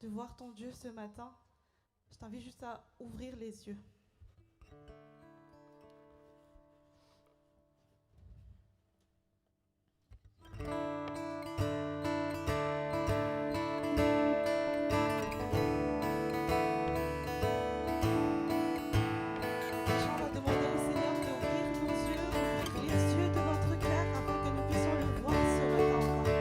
de voir ton Dieu ce matin, je t'invite juste à ouvrir les yeux. On va demander au Seigneur d'ouvrir nos yeux, ouvrir les yeux de notre cœur afin que nous puissions le voir ce matin encore.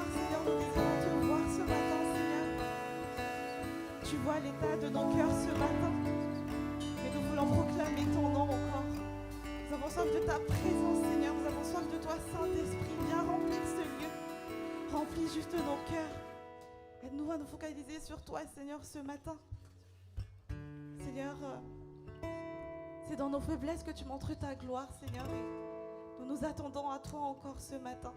voir, Seigneur, nous désirons te voir ce matin, Seigneur. Tu vois l'état de nos cœurs ce matin. Et nous voulons proclamer ton nom encore. Nous avons soif de ta présence, Seigneur. Nous avons soif de toi, Saint-Esprit. Viens remplir ce lieu. Remplis juste nos cœurs. Aide-nous à nous focaliser sur toi, Seigneur, ce matin. Seigneur, c'est dans nos faiblesses que tu montres ta gloire, Seigneur. Et nous nous attendons à toi encore ce matin.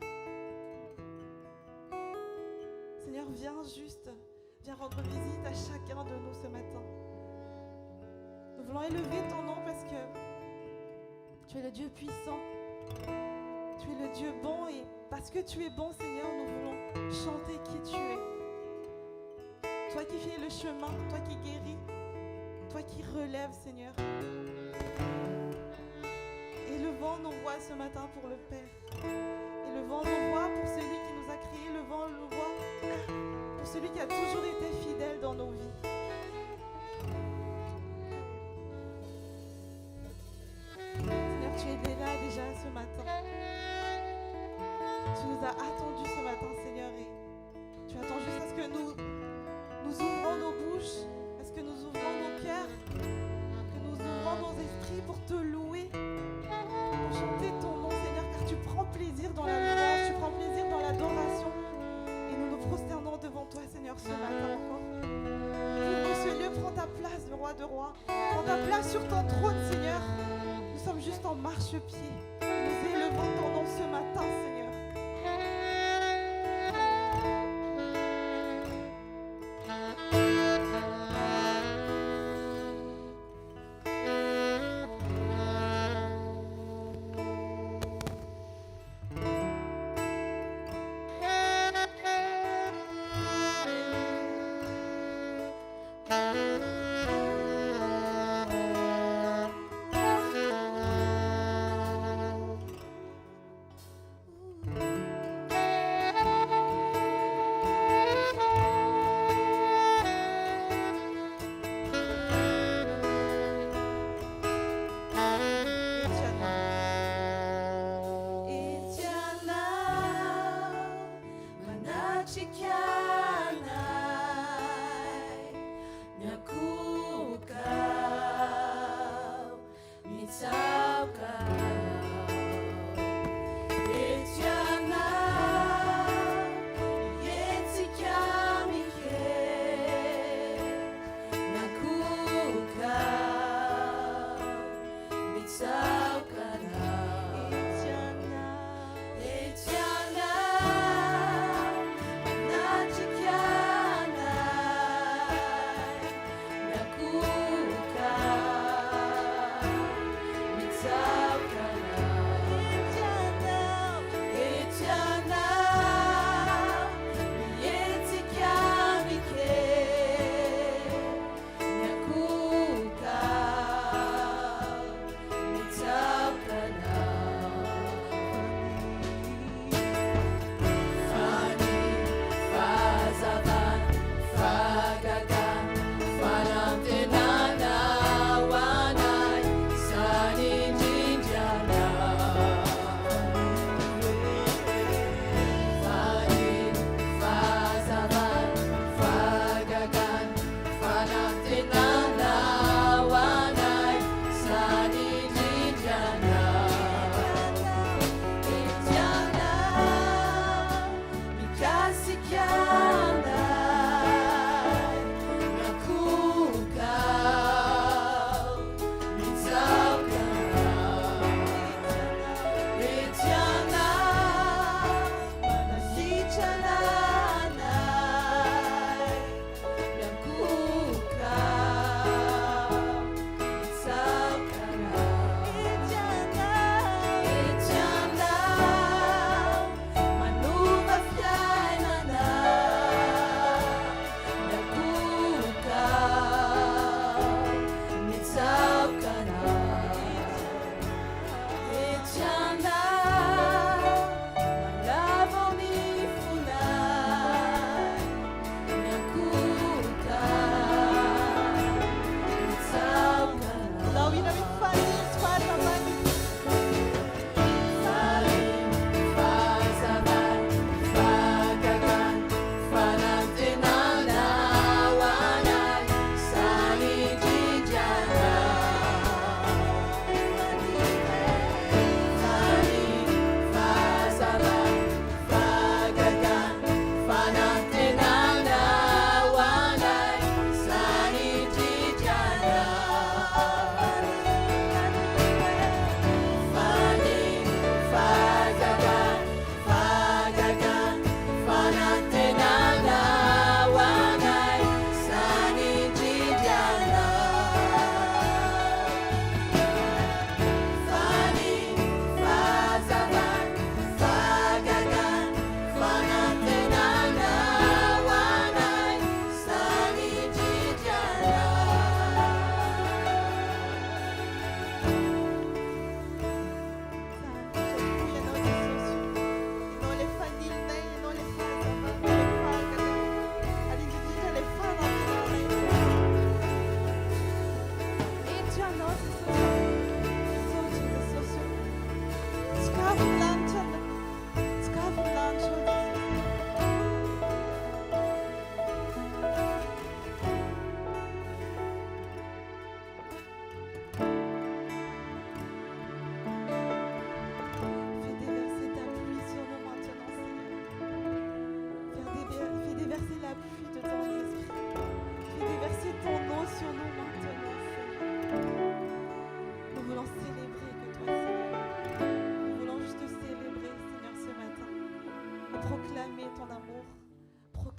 Seigneur, viens rendre visite à chacun de nous ce matin. Nous voulons élever ton nom parce que tu es le Dieu puissant. Tu es le Dieu bon et parce que tu es bon, Seigneur, nous voulons chanter qui tu es. Toi qui fais le chemin, toi qui guéris, toi qui relèves, Seigneur. Élevons nos voix ce matin pour le Père. Élevons nos voix pour celui qui nous a créés. Élevons nos voix pour celui qui a toujours été fidèle dans nos vies. Seigneur, tu es là déjà ce matin. Tu nous as attendus ce matin, Seigneur, et tu attends juste à ce que nous ouvrons nos bouches, à ce que nous ouvrons nos cœurs, que nous ouvrons nos esprits pour te louer, pour chanter ton nom, Seigneur, car tu prends plaisir dans la louange, tu prends plaisir dans l'adoration, et nous nous prosternons devant toi, Seigneur, ce matin encore. Ouvre ce lieu, prends ta place, le roi de rois, prends ta place sur ton trône, Seigneur. Nous sommes juste en marchepied, nous élevons ton nom ce matin, Seigneur.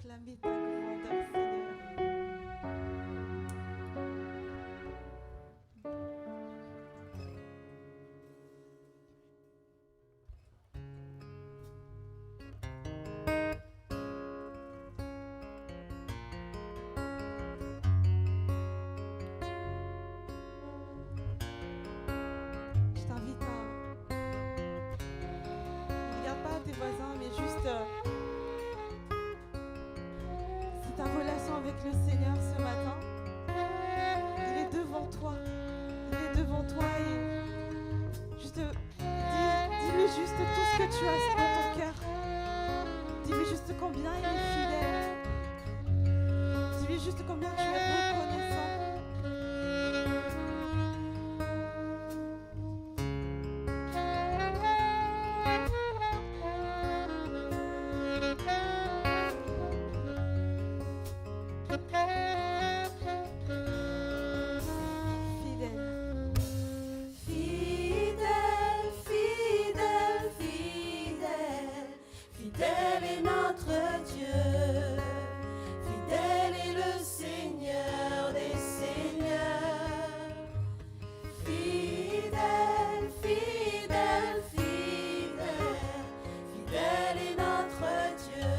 proclamer ta grandeur, Seigneur. Je t'invite à... Ne regarde pas tes voisins, mais juste... c'est ta relation avec le Seigneur ce matin. Il est devant toi. Il est devant toi et juste dis-lui juste tout ce que tu as dans ton cœur. Dis-lui juste combien il est fidèle. Dis-lui juste combien tu es reconnaissant. Fidèle est notre Dieu, fidèle est le Seigneur des Seigneurs. Fidèle, fidèle, fidèle, fidèle est notre Dieu,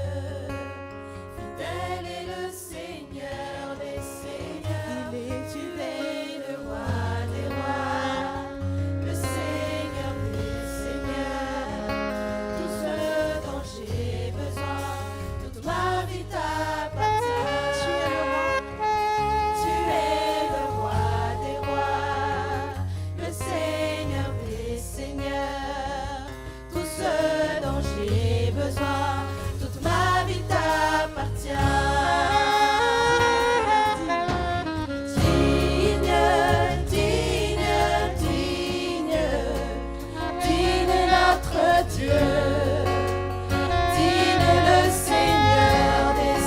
fidèle est le Seigneur des Seigneurs. Tu es le roi des rois, le Seigneur des Seigneurs. Tout ce dont j'ai besoin, toute ma vie t'appartient. Tu es le roi des rois, le Seigneur des Seigneurs. Tout ce dont j'ai besoin, toute ma vie t'appartient. Digne, digne, digne, digne est notre Dieu. Digne est le Seigneur des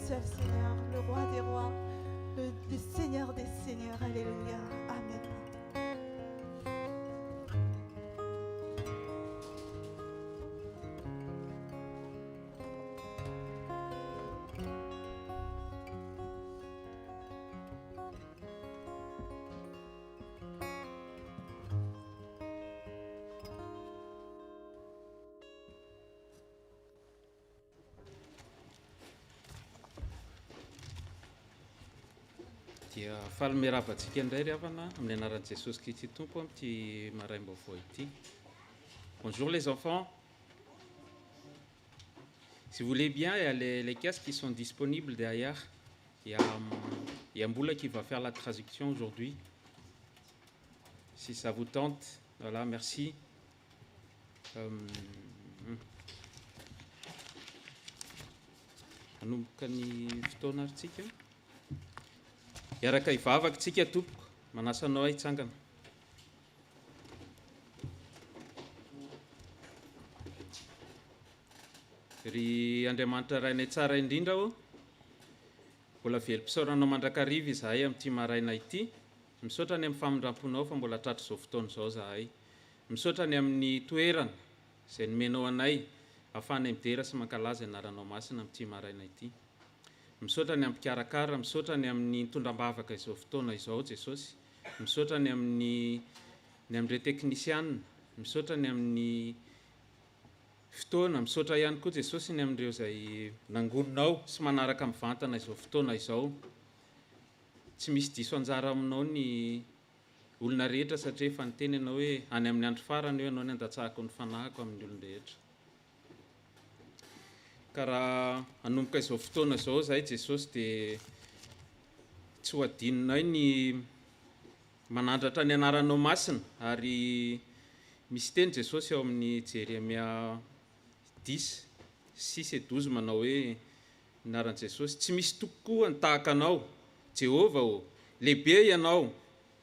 seul Seigneur, le roi des rois, le Seigneur des seigneurs. Alléluia. Amen. Dia faly miarabantsika indray ry havana amin'ny anaran'i Jesosy Kristy Tompo amin'ity maraim-baovao ity. Bonjour les enfants. Si vous voulez bien, il y a les casques qui sont disponibles derrière. Il y a Mboula qui va faire la traduction aujourd'hui. Si ça vous tente, voilà, merci. Anomboka ny fotoanaritsika. Iaraka ivavaka tsika tompoko, manasa anao ay hitsangana. Ry Andriamanitra rainay tsara indrindra ho, mbola velom-pisaorana mandrakariva izahay amin'ity maraina ity. Misaotra ny amin'ny famindramponao fa mbola tratra izao fotoana izao izahay. Misaotra ny amin'ny toerana izay nomenao anay ahafahanay midera sy mankalaza anaranao masina amin'ity maraina ity. Misaotra ny amin'ny mpikarakara, misaotra ny amin'ny tondram-bavaka izao fotoana izao Jesosy. Misaotra ny amin'ireo teknisianina, misaotra ny amin'ny fotoana, misaotra ihany koa Jesosy ny amin'ireo izay nangononao sy manaraka mivantana izao fotoana izao. Tsy misy diso anjara aminao ny olona rehetra satria efa niteny ianao hoe any amin'ny andro farany hoe ianao ny andatsahako ny fanahiko amin'ny olona rehetra. Ka raha hanomboka izao fotoana izao zahay Jesosy dia tsy ho adinonay ny manandratra ny anaranao masina ary misy teny Jesosy ao amin'ny Jeremia 10:6-12 manao hoe anaran'i Jesosy tsy misy tokoa tahaka anao Jehova ô, lehibe ianao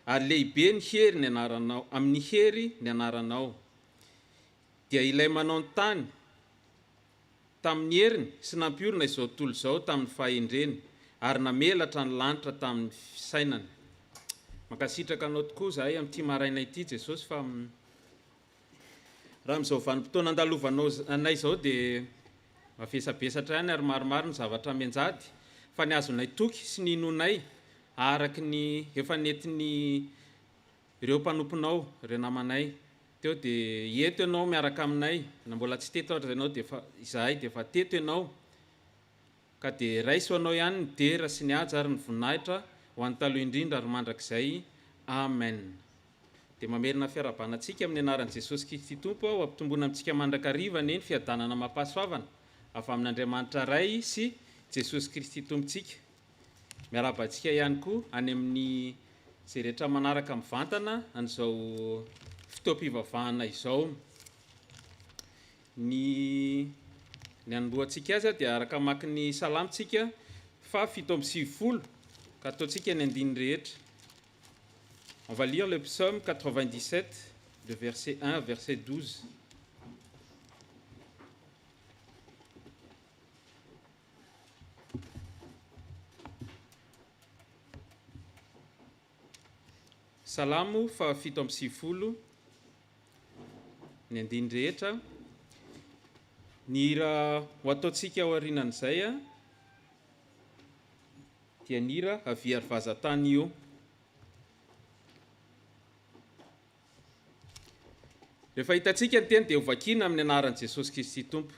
ary lehibe ny hery ny anaranao, amin'ny hery ny anaranao. Dia ilay manao ny tany tamin'ny heriny sy nampiorina izao tontolo izao tamin'ny fahendreny ary namelatra ny lanitra tamin'ny fisainany. Mankasitraka anao tokoa zahay amin'ity maraina ity Jesosy fa raha amin'izao vanim-potoana andalovanao anay izao dia mavesabesatra ihany ary maromaro ny zavatra mianjady fa ny azonay toky sy ny inonay araky ny efa nentin'ny ireo mpanomponao, ireo namanay. Teo dia eto ianao miaraka aminay, na mbola tsy teto ohatra ianao dia izahay dia efa teto ianao. Ka dia raiso anao ihany ny dera sy ny haja ary ny voninahitra ho an'ny taloha indrindra ary mandrakizay. Amen. Dia mamerina fiarabanantsika amin'ny anaran'i Jesosy Kristy Tompo ho ampitomboana amintsika mandrakariva ny fiadanana mampahasoavana avy amin'Andriamanitra ray sy Jesosy Kristy Tompontsika. Miarabantsika ihany koa any amin'ny izay rehetra manaraka mivantana an'izao fotoam-pivavahana izao. Ny anomboantsika azy dia araka maki ny salamitsika fa 7:70 ka ataontsika ny andiny rehetra. On va lire le psaume 97 de verset 1 à verset 12. Salamo fa 7:70 ny andiny rehetra. Ny hira ho ataontsika ao aorianan'izay dia ny hira avy ary vazantany io. Rehefa hitantsika ny teny dia hovakiana amin'ny anaran'i Jesosy Kristy Tompo.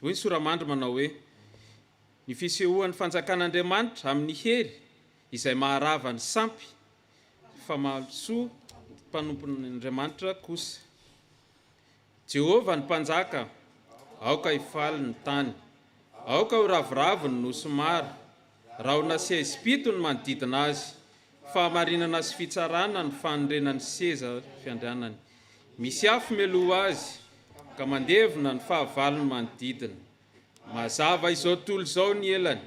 Hoy ny soramandry manao hoe ny fisehoan'ny fanjakan'Andriamanitra amin'ny hery izay maharava ny sampy fa mahasoa mpanompon'Andriamanitra kosa. Jehova ny mpanjaka, aoka hifaly ny tany, aoka ho ravoravo ny nosy mara, raha ho nasia Ezipito ny manodidina azy, fahamarinana sy fitsarana ny fanondrenany seza fiandrianany. Misy afo mialoha azy, ka mandevona ny fahavalony manodidina. Mazava izao tontolo izao ny elany,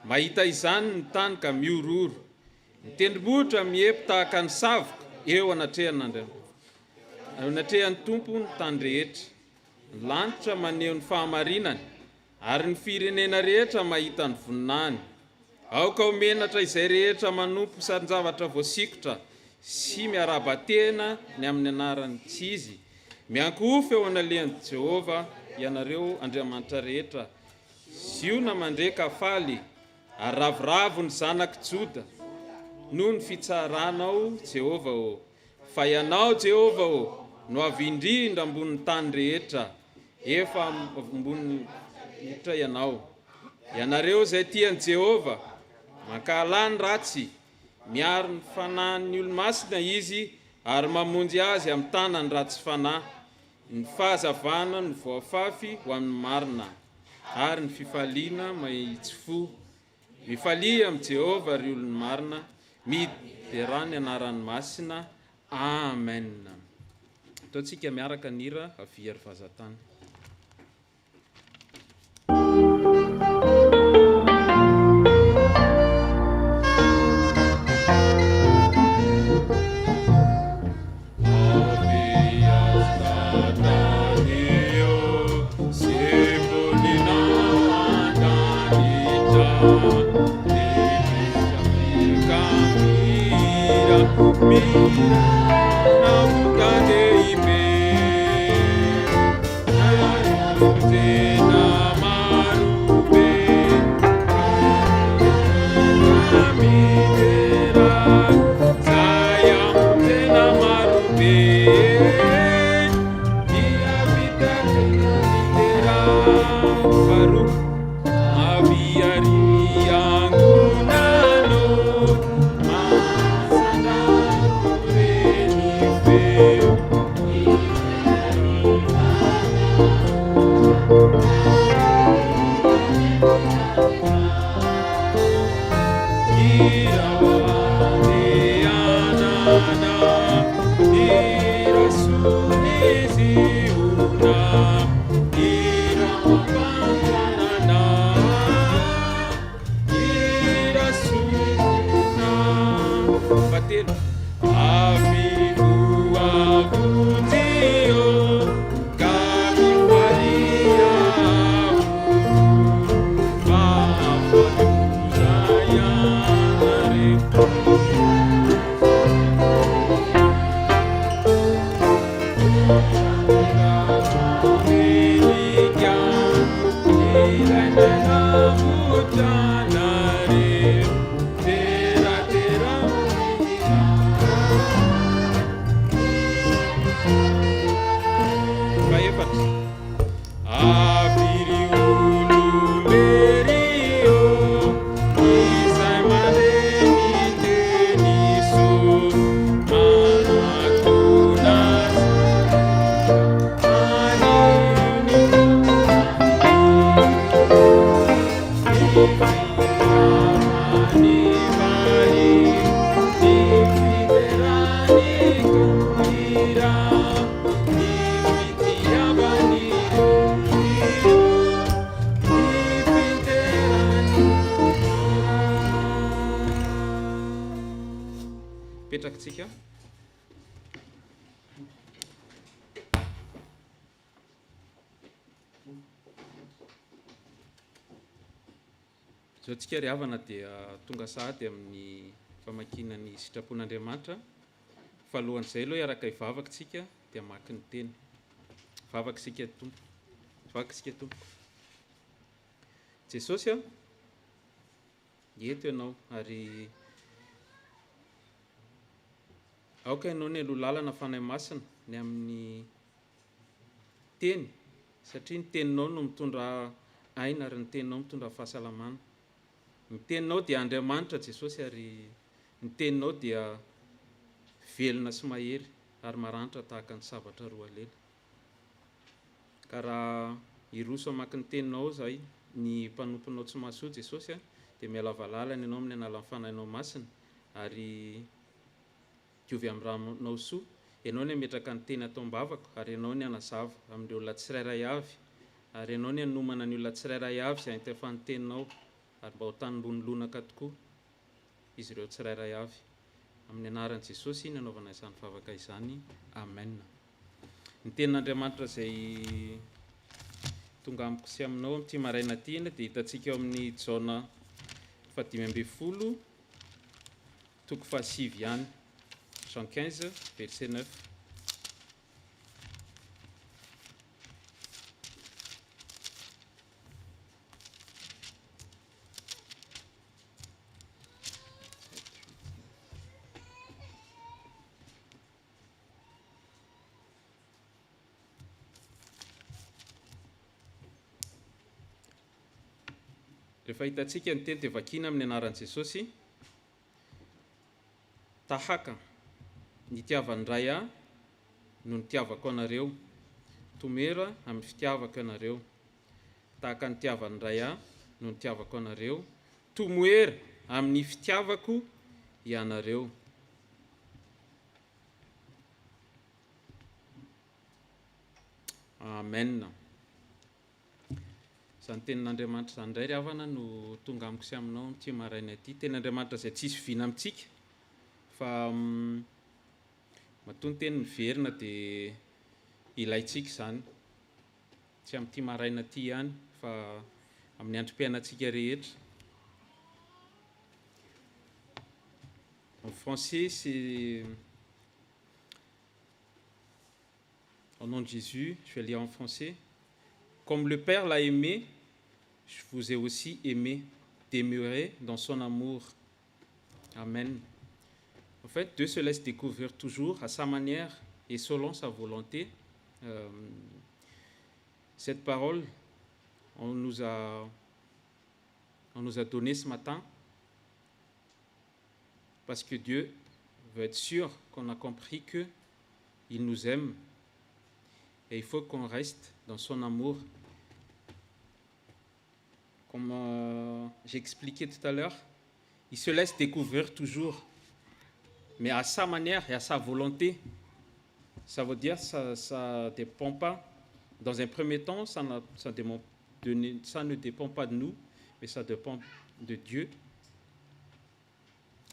mahita izany ny tany ka miororo. Ny tendrombohitra miepo tahaka ny savoka eo anatrehan'ny Tompo ny tany rehetra. Ny lanitra maneho ny fahamarinany ary ny firenena rehetra mahita ny voninany aoka omenatra izay rehetra manompo sanjavatra voasikotra sy miarabatena ny amin'ny anarany tsy izy miankofy eo analehany Jehova ianareo andriamanitra rehetra ziona mandreka faly ary ravoravo ny zanaky Joda noho ny fitsaranao Jehova o fa ianao Jehova o no avy indrindra ambonin'ny tany rehetra efa ambony hitra ianareo izay tiany Jehova mankahalany ratsy miaro ny fanahin'ny olo-masina izy ary mamonjy azy amin'ny tanany ratsy fanahy ny fahazavana ny voafafy ho amin'ny marina ary ny fifaliana mahitsy fo mifalia amin'ny Jehova ry olony marina midera ny anaran'ny masina amen. Ataontsika miaraka ny hira avy ary vazatany. Petrakatsika. Zao tsika ry havana dia tonga sahady amin'ny famakina ny sitrapon'Andriamanitra. Fa alohan'izay aloha iaraka hivavaka tsika dia maki ny teny. Vavaka sika tompo. Vavaka sika tompo. Jesosy a, eto ianao ary aoka ianao ny aloha lalana fanahy masina ny amin'ny teny satria ny teninao no mitondra aina ary ny teninao mitondra fahasalamana. Ny teninao dia Andriamanitra Jesosy ary ny teninao dia velona sy mahery ary maranitra tahaka ny sabatra roa lela. Ka raha iroso amaky ny teninao zay ny mpanomponao tsy mahasoa Jesosy dia miala valalana ianao amin'ny analan'ny fanahinao masina ary diovy amin'ny ranao soa ianao ny ametraka ny teny atao am-bavaka ary ianao ny anazava amin'ireo olona tsirairay avy ary ianao ny anomana ny olona tsirairay avy izay antefa ny teninao ary mba ho tanolonilonaka tokoa izy ireo tsirairay avy amin'ny anaran'i Jesosy ny anaovana izany vavaka izany. Amen. Ny tenin'Andriamanitra izay tonga amiko sy aminao amin'ity maraina tina dia hitantsika eo amin'ny jaona 5:20 toko 7 ihany, Jean 15 verset 9. Rehefa hitantsika ny teny dia vakiana amin'ny anaran'i Jesosy. Tahaka ny tiavan-dray ahy no nitiavako anareo, tomera amin'ny fitiavako anareo. Tahaka ny tiavan-dray ahy no nitiavako anareo, tomoera amin'ny fitiavako ianareo. Amen. Izany tenin'Andriamanitra izany indray ry havana no tonga amiko sy aminao amin'ity maraina ity. Tenin'Andriamanitra izay tsisy viana amintsika, fa matoa ny teny miverina dia ilaintsika izany, tsy amin'ity maraina ity ihany fa amin'ny androm-piainantsika rehetra. En français, c'est au nom de Jésus, je vais lire en français. Comme le Père l'a aimé, je vous ai aussi aimé. Demeurez dans son amour. Amen. En fait, Dieu se laisse découvrir toujours à sa manière et selon sa volonté. Cette parole, on nous a donné ce matin parce que Dieu veut être sûr qu'on a compris qu'il nous aime et il faut qu'on reste dans son amour. Comme j'ai expliqué tout à l'heure, il se laisse découvrir toujours, mais à sa manière et à sa volonté. Ça veut dire que ça ne dépend pas, dans un premier temps, ça ne dépend pas de nous, mais ça dépend de Dieu.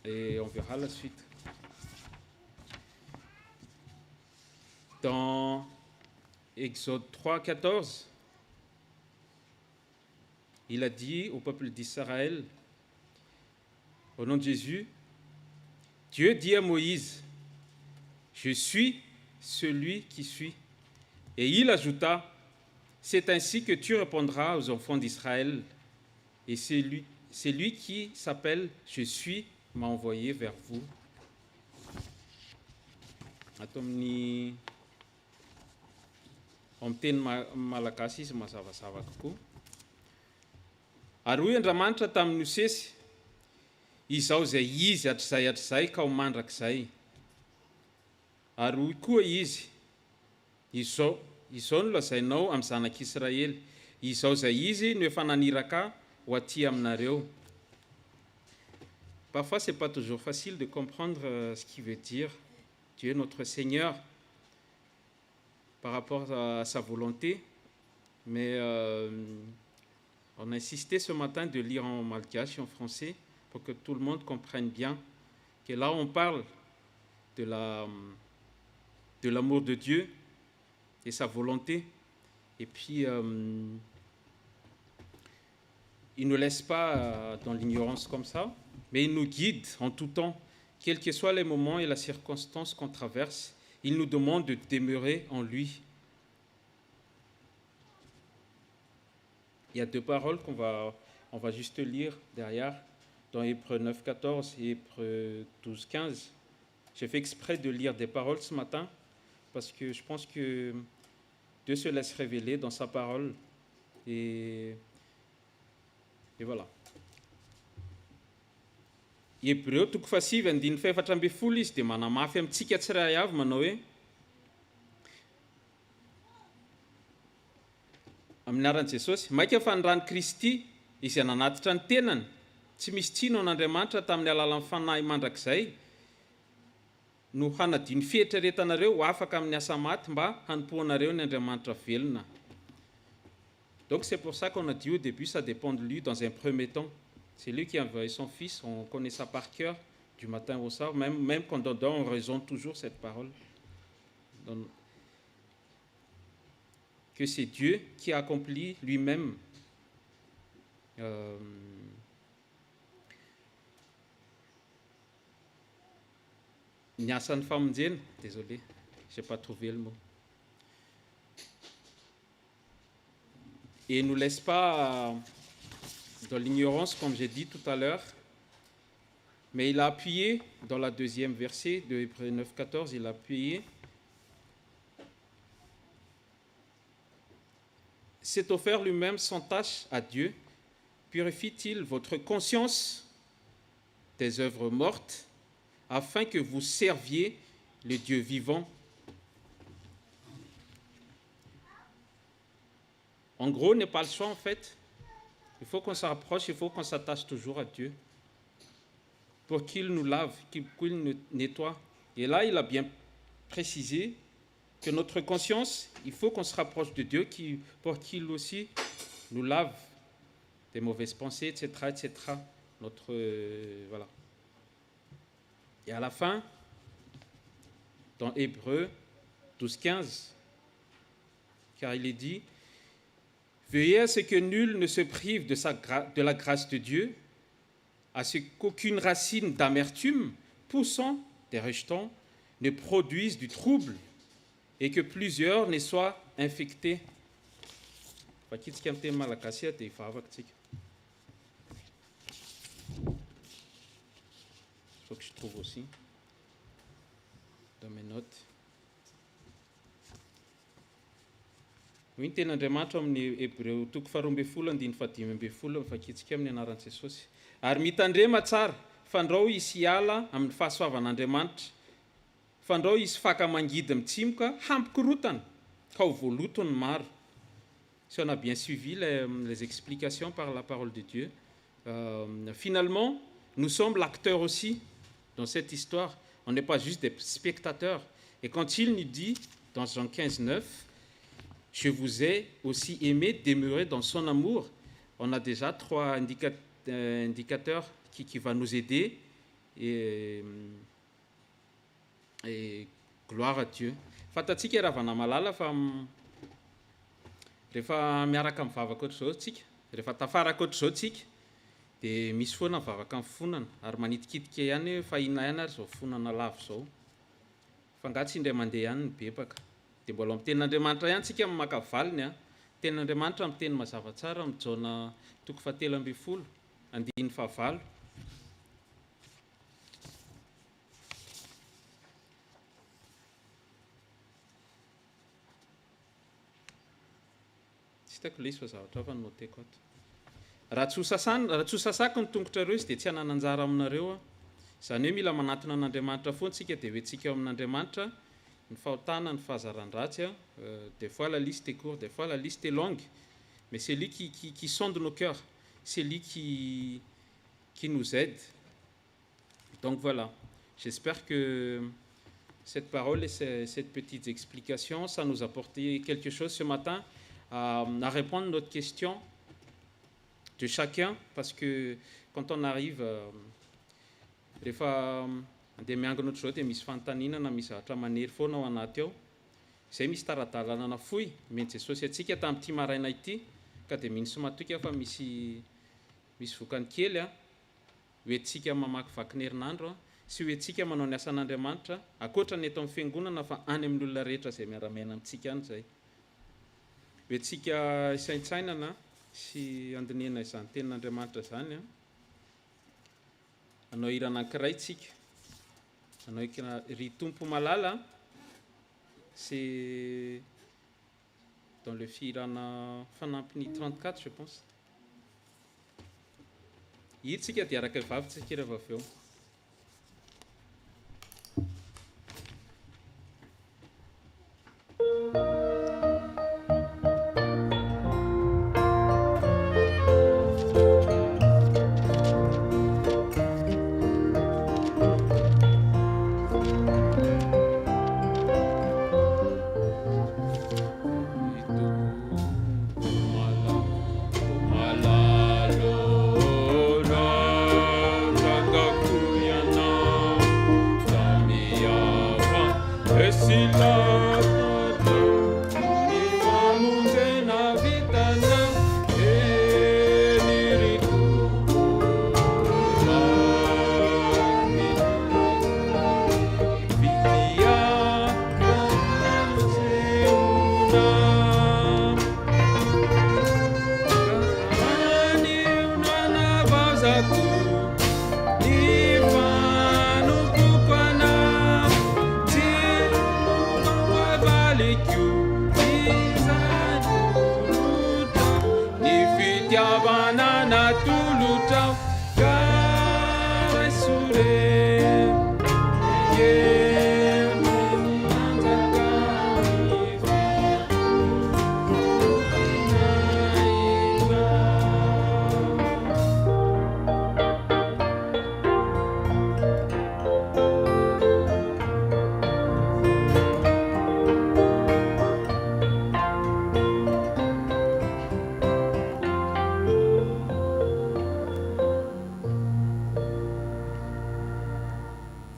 Et on verra la suite. Dans Exode 3:14, il a dit au peuple d'Israël, au nom de Jésus, Dieu dit à Moïse, je suis celui qui suis. Et il ajouta, c'est ainsi que tu répondras aux enfants d'Israël. Et c'est lui qui s'appelle je suis m'a envoyé vers vous. Atomni omteny malagasy izy mazavazava kokoa. Ary hoy Andriamanitra tamin'ny Mosesy, izao izay izy hatr'izay ka ho mandrakizay. Ary hoy koa izy, izao no lazainao amin'ny zanak'Israely, izao izay izy no efa naniraka ho aty aminareo. Parfois, ce n'est pas toujours facile de comprendre ce qu'il veut dire Dieu notre Seigneur par rapport à sa volonté, mais on a insisté ce matin de lire en malgache et en français pour que tout le monde comprenne bien que là on parle de l'amour de Dieu et sa volonté, et puis il ne nous laisse pas dans l'ignorance comme ça, mais il nous guide en tout temps, quels que soient les moments et les circonstances qu'on traverse. Il nous demande de demeurer en lui. Il y a deux paroles qu'on va juste lire derrière, dans Hébreux 9:14 et Hébreux 12:15. J'ai fait exprès de lire des paroles ce matin, parce que je pense que Dieu se laisse révéler dans sa parole. Et voilà. Hébreux toko 5:24 izy dia manamafy amintsika tsirairay avy manao hoe amin'ny aran'i Jesosy, maika fa ny rany Kristy izay nanatitra ny tenany, tsy misy tsino an'Andriamanitra tamin'ny alalan'ny fanahy mandrakizay no hanadiny fieritreretanareo ho afaka amin'ny asa maty mba hanompoanareo ny Andriamanitra velona. Donc c'est pour ça qu'on a dit au début, ça dépend de lui dans un premier temps. C'est lui qui a envoyé son fils, on connaît ça par cœur, du matin au soir, même quand on dort, on raisonne toujours cette parole. que c'est Dieu qui accomplit lui-même désolé, je n'ai pas trouvé le mot. Et ne nous laisse pas dans l'ignorance, comme j'ai dit tout à l'heure, mais il a appuyé dans la deuxième verset de Hébreux 9, 14, il a appuyé. S'est offert lui-même sans tâche à Dieu, purifie-t-il votre conscience des œuvres mortes, afin que vous serviez le Dieu vivant. En gros, on n'a pas le choix en fait. Il faut qu'on se rapproche, il faut qu'on s'attache toujours à Dieu pour qu'il nous lave, qu'il nous nettoie. Et là, il a bien précisé que notre conscience, il faut qu'on se rapproche de Dieu pour qu'il aussi nous lave des mauvaises pensées, etc., etc. Voilà. Et à la fin, dans Hébreux 12, 15, car il est dit « Veillez à ce que nul ne se prive de la grâce de Dieu, à ce qu'aucune racine d'amertume poussant des rejetons ne produise du trouble et que plusieurs ne soient infectés. » Il faut que je trouve aussi dans mes notes. Hoy ny ten'Andriamanitra amin'ny Hébreu 12:15 mifakitsika amin'ny anaran'i Jesosy. Ary mitandrema tsara, fandrao izy hiala amin'ny fahasoavan'Andriamanitra. Fandrao izy faka-mangidy mitsimoka, hampikorotana, ka ho voalotony maro. Si on a bien suivi les explications par la parole de Dieu, finalement, nous sommes l'acteur aussi dans cette histoire. On n'est pas juste des spectateurs. Et quand il nous dit, dans Jean 15, 9, « Je vous ai aussi aimé, demeurer dans son amour », on a déjà 3 indicateurs qui vont nous aider. Et gloire à Dieu. Fatatsika ravana malala fa rehefa miaraka mivavaka ohatr'izao tsika, rehefa tafaraka ohatr'izao tsika, dia misy foana mivavaka amin'ny fonana, ary manitikitika ihany fa ina ihany ary izao fonana lavo izao. Fa ngatsy indray mandeha ihany ny bebaka. Dia mbola amin'ny tenin'Andriamanitra ihany tsika maka valiny a. Tenin'Andriamanitra amin'ny teny mazava tsara amin'ny Jaona 3:17-9. Sitako ilay izy fa zavatra hafa no noteko ato. Raha tsy ho sasako ny tongotrareo izy dia tsy hanana anjara aminareo. Izany hoe mila manatona an'Andriamanitra foana tsika dia hoentsika eo amin'Andriamanitra ny fahotana, ny fahazaran-dratsy. Des fois la liste est courte, des fois la liste est longue, mais c'est lui qui sonde nos cœurs, c'est lui qui nous aide. Donc voilà, j'espère que cette parole et cette petite explication, ça nous a apporté quelque chose ce matin à répondre à notre question de chacun, parce que quand on arrive, rehefa andeha miangana ohatr'izao dia misy fanontaniana misy zavatra manery foana ao anaty ao, izay misy taradalana nafoy meny Jesosy antsika tamin'ity maraina ity, ka dia mino sy matoky fa misy vokany kely hoentsika mamakivaky ny herinandro sy hoentsika manao ny asan'Andriamanitra ankoatra ny eto amin'ny fiangonana fa any amin'ny olona rehetra izay miara-miaina amintsika any izay. Hoentsika isaintsainana sy andinihana izany tenin'Andriamanitra izany. Anao hira anankiray tsika, anao ry tompo malala, c'est dans le firana fanampiny 34 je pense. Hira tsika dia araka vavy tsika rehefa avy eo. E si la tanàna tolotrao karasore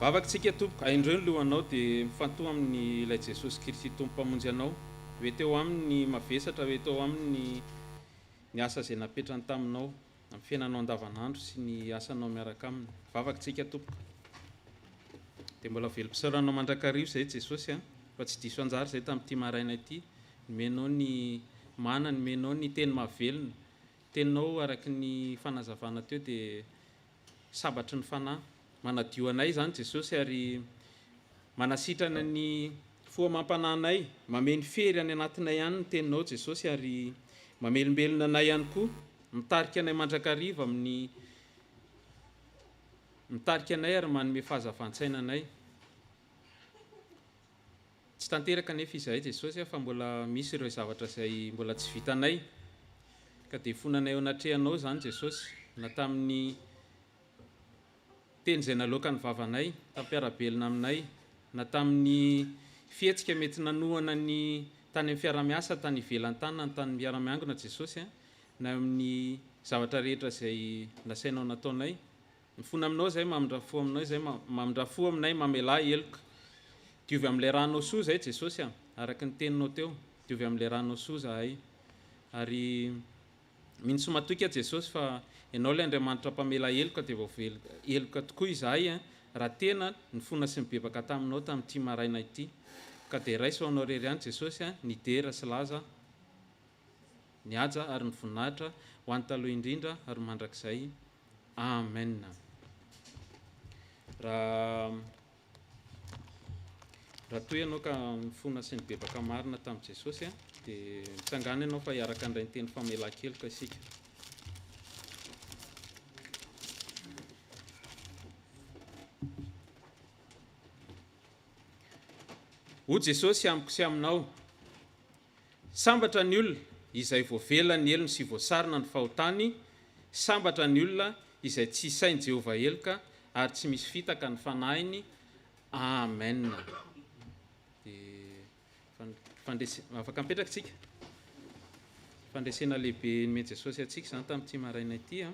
vavakantsika tompoka aindreo ny lohanao dia mifantoha amin'ny ilay Jesosy Kristy tompo-mpamonjy anao hoe teo aminy mavesatra hoe teo aminy ny asa izay napetrany taminao amin'ny fiainanao andavanandro sy ny asanao miaraka aminy. Vavakantsika tompoka dia mbola velom-pisaoranao mandrakarivo izay Jesosy fa tsy diso anjara izay tamin'ity maraina ity, nomenao ny mana, nomenao ny teny mahavelona, teninao araky ny fanazavana teo dia sabatry ny fanahy. Manadio anay zany Jesosy ary manasitrana ny foamam-pananay, mameno fery any anatinay ihany ny teninao Jesosy ary mamelombelona anay ihany koa, mitarika anay mandrakariva amin'ny mitarika anay ary manome fahazavan-tsaina anay. Tsy tanteraka nefa izahay Jesosy fa mbola misy ireo zavatra izay mbola tsy vitanay ka dia fonanay ao anatrehanao zany Jesosy, na tamin'ny teny izay naloaka ny vavanay tampiarabelona aminay, na tamin'ny fihetsika mety nanohana ny tany amin'ny fiara-miasa, tany ivelan'ny tany, na tany miara-miangona Jesosy, na amin'ny zavatra rehetra izay nasainao nataonay. Mifona aminao izay mamindrafo aminao izay mamindrafo aminay mamela heloka. Diovy amin'ilay ranao soa izay Jesosy araky ny teninao teo, diovy amin'ilay ranao soa zahay ary mintsy matoky Jesosy fa ianao ilay Andriamanitra mpamela heloka dia voavelo heloka tokoa izahay raha tena ny fona sy ny bebaka taminao tamin'ity maraina ity. Ka dia raiso anao rery ihany Jesosy ny dera sy laza, ny haja ary ny voninahitra ho an'ny taloha indrindra ary mandrakizay. Amen. Raha toy ianao ka mifona sy ny bebaka marina tamin'i Jesosy dia mitsangana ianao fa hiaraka indray ny teny famelan-keloka isika. O Jesosy amiko sy aminao, sambatra ny olona izay voavela ny elony sy voasarina ny fahotany, sambatra ny olona izay tsy sainy Jehova heloka ary tsy misy fitaka ny fanahiny. Amen. Afaka mipetraka tsika. Fandresena lehibe nomeny Jesosy atsika zany tamin'ity maraina ity.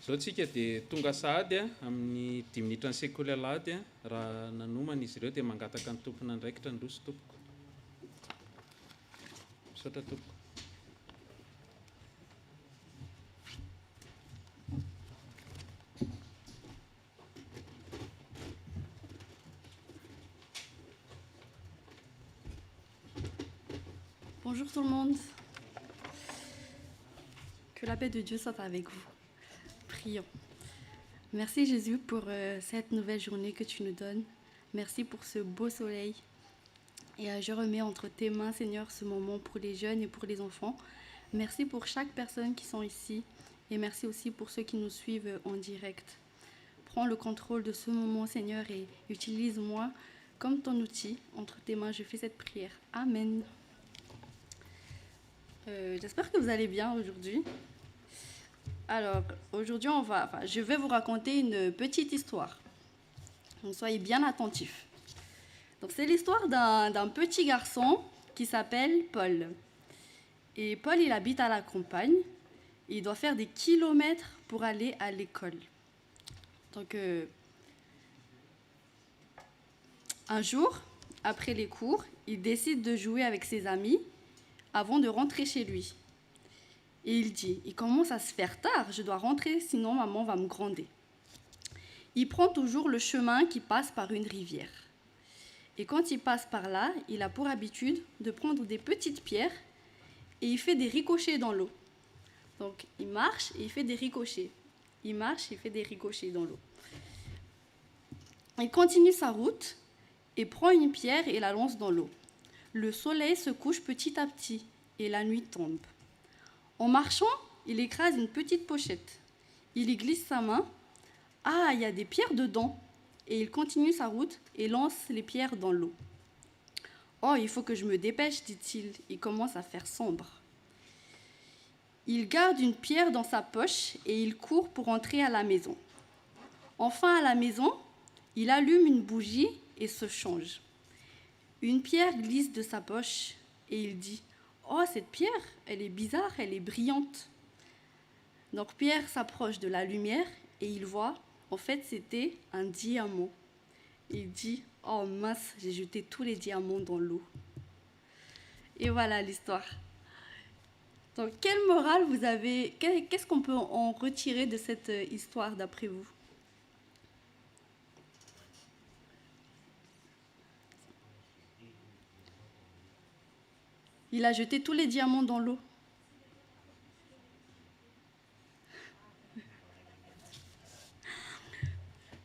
Zao tsika dia tonga sahady amin'ny 10 minitra ny sekoly alahady raha nanomana izy ireo dia mangataka ny tompona andraikitra ny roso tompoko. Misaotra tompoko. Bonjour tout le monde. Que la paix de Dieu soit avec vous. Prions. Merci Jésus pour cette nouvelle journée que tu nous donnes. Merci pour ce beau soleil. Et je remets entre tes mains, Seigneur, ce moment pour les jeunes et pour les enfants. Merci pour chaque personne qui sont ici. Et merci aussi pour ceux qui nous suivent en direct. Prends le contrôle de ce moment, Seigneur, et utilise-moi comme ton outil. Entre tes mains, je fais cette prière. Amen. J'espère que vous allez bien aujourd'hui. Alors, aujourd'hui, je vais vous raconter une petite histoire. Donc, soyez bien attentifs. Donc, c'est l'histoire d'un petit garçon qui s'appelle Paul. Et Paul, il habite à la campagne. Et il doit faire des kilomètres pour aller à l'école. Donc, un jour, après les cours, il décide de jouer avec ses amis avant de rentrer chez lui. Et il commence à se faire tard, je dois rentrer, sinon maman va me gronder. Il prend toujours le chemin qui passe par une rivière. Et quand il passe par là, il a pour habitude de prendre des petites pierres et il fait des ricochets dans l'eau. Donc il marche et il fait des ricochets. Il marche et il fait des ricochets dans l'eau. Il continue sa route et prend une pierre et la lance dans l'eau. Le soleil se couche petit à petit et la nuit tombe. En marchant, il écrase une petite pochette. Il y glisse sa main. Ah, il y a des pierres dedans. Et il continue sa route et lance les pierres dans l'eau. Oh, il faut que je me dépêche, dit-il. Il commence à faire sombre. Il garde une pierre dans sa poche et il court pour entrer à la maison. Enfin, à la maison, il allume une bougie et se change. Une pierre glisse de sa poche et il dit « Oh, cette pierre, elle est bizarre, elle est brillante. » Donc Pierre s'approche de la lumière et il voit, en fait, c'était un diamant. Il dit « Oh mince, j'ai jeté tous les diamants dans l'eau. » Et voilà l'histoire. Donc, quelle morale vous avez, qu'est-ce qu'on peut en retirer de cette histoire d'après vous? Il a jeté tous les diamants dans l'eau.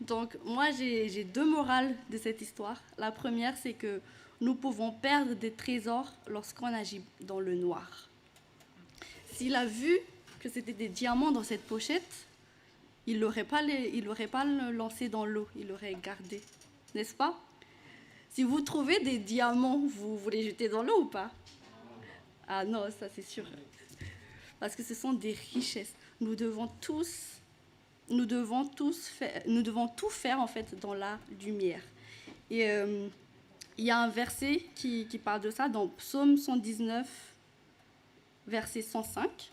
Donc, moi, j'ai deux morales de cette histoire. La première, c'est que nous pouvons perdre des trésors lorsqu'on agit dans le noir. S'il a vu que c'était des diamants dans cette pochette, il n'aurait pas le lancé dans l'eau, il l'aurait gardé, n'est-ce pas? Si vous trouvez des diamants, vous les jetez dans l'eau ou pas? Ah non, ça c'est sûr. Parce que ce sont des richesses. Nous devons tout faire en fait dans la lumière. Et il y a un verset qui parle de ça dans Psaume 119, verset 105.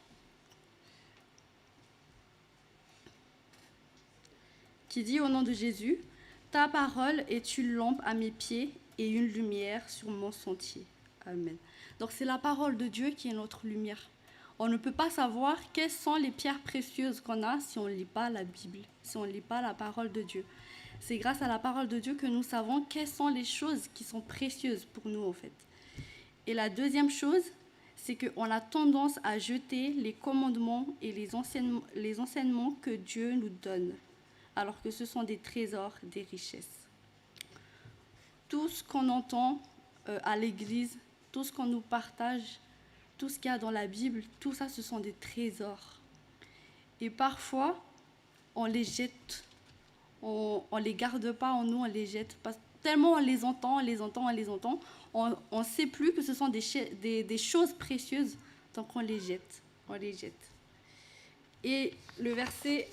Qui dit au nom de Jésus, « Ta parole est une lampe à mes pieds et une lumière sur mon sentier. » Amen. Donc c'est la parole de Dieu qui est notre lumière. On ne peut pas savoir quelles sont les pierres précieuses qu'on a si on ne lit pas la Bible, si on ne lit pas la parole de Dieu. C'est grâce à la parole de Dieu que nous savons quelles sont les choses qui sont précieuses pour nous en fait. Et la deuxième chose, c'est qu'on a tendance à jeter les commandements et les enseignements que Dieu nous donne, alors que ce sont des trésors, des richesses. Tout ce qu'on entend à l'église, tout ce qu'on nous partage, tout ce qu'il y a dans la Bible, tout ça, ce sont des trésors. Et parfois, on les jette, on ne les garde pas en nous, on les jette. Tellement on les entend, on ne sait plus que ce sont des choses précieuses, donc on les jette. Et le verset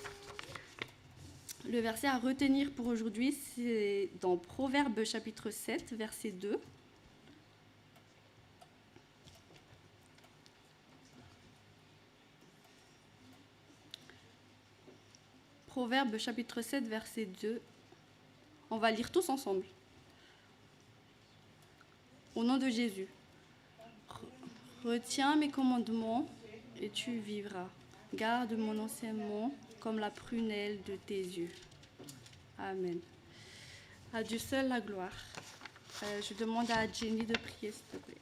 à retenir pour aujourd'hui, c'est dans Proverbes chapitre 7, verset 2. Proverbes chapitre 7, verset 2. On va lire tous ensemble. Au nom de Jésus. Retiens mes commandements et tu vivras. Garde mon enseignement comme la prunelle de tes yeux. Amen. À Dieu seul la gloire. Je demande à Jenny de prier, s'il te plaît.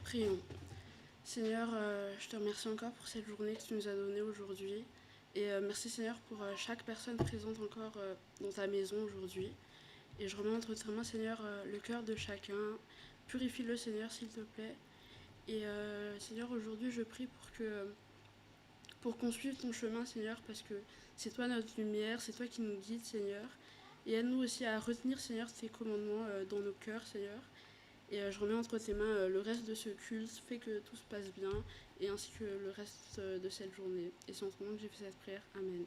Prions. Seigneur, je te remercie encore pour cette journée que tu nous as donnée aujourd'hui. Et merci Seigneur pour chaque personne présente encore dans ta maison aujourd'hui. Et je remets entre tes mains, Seigneur, le cœur de chacun. Purifie-le, Seigneur, s'il te plaît. Et Seigneur, aujourd'hui, je prie pour qu'on suive ton chemin, Seigneur, parce que c'est toi notre lumière, c'est toi qui nous guides, Seigneur. Et aide-nous aussi à retenir, Seigneur, tes commandements dans nos cœurs, Seigneur. Et je remets entre tes mains le reste de ce culte, fais que tout se passe bien, et ainsi que le reste de cette journée. Et c'est en ce moment que j'ai fait cette prière. Amen.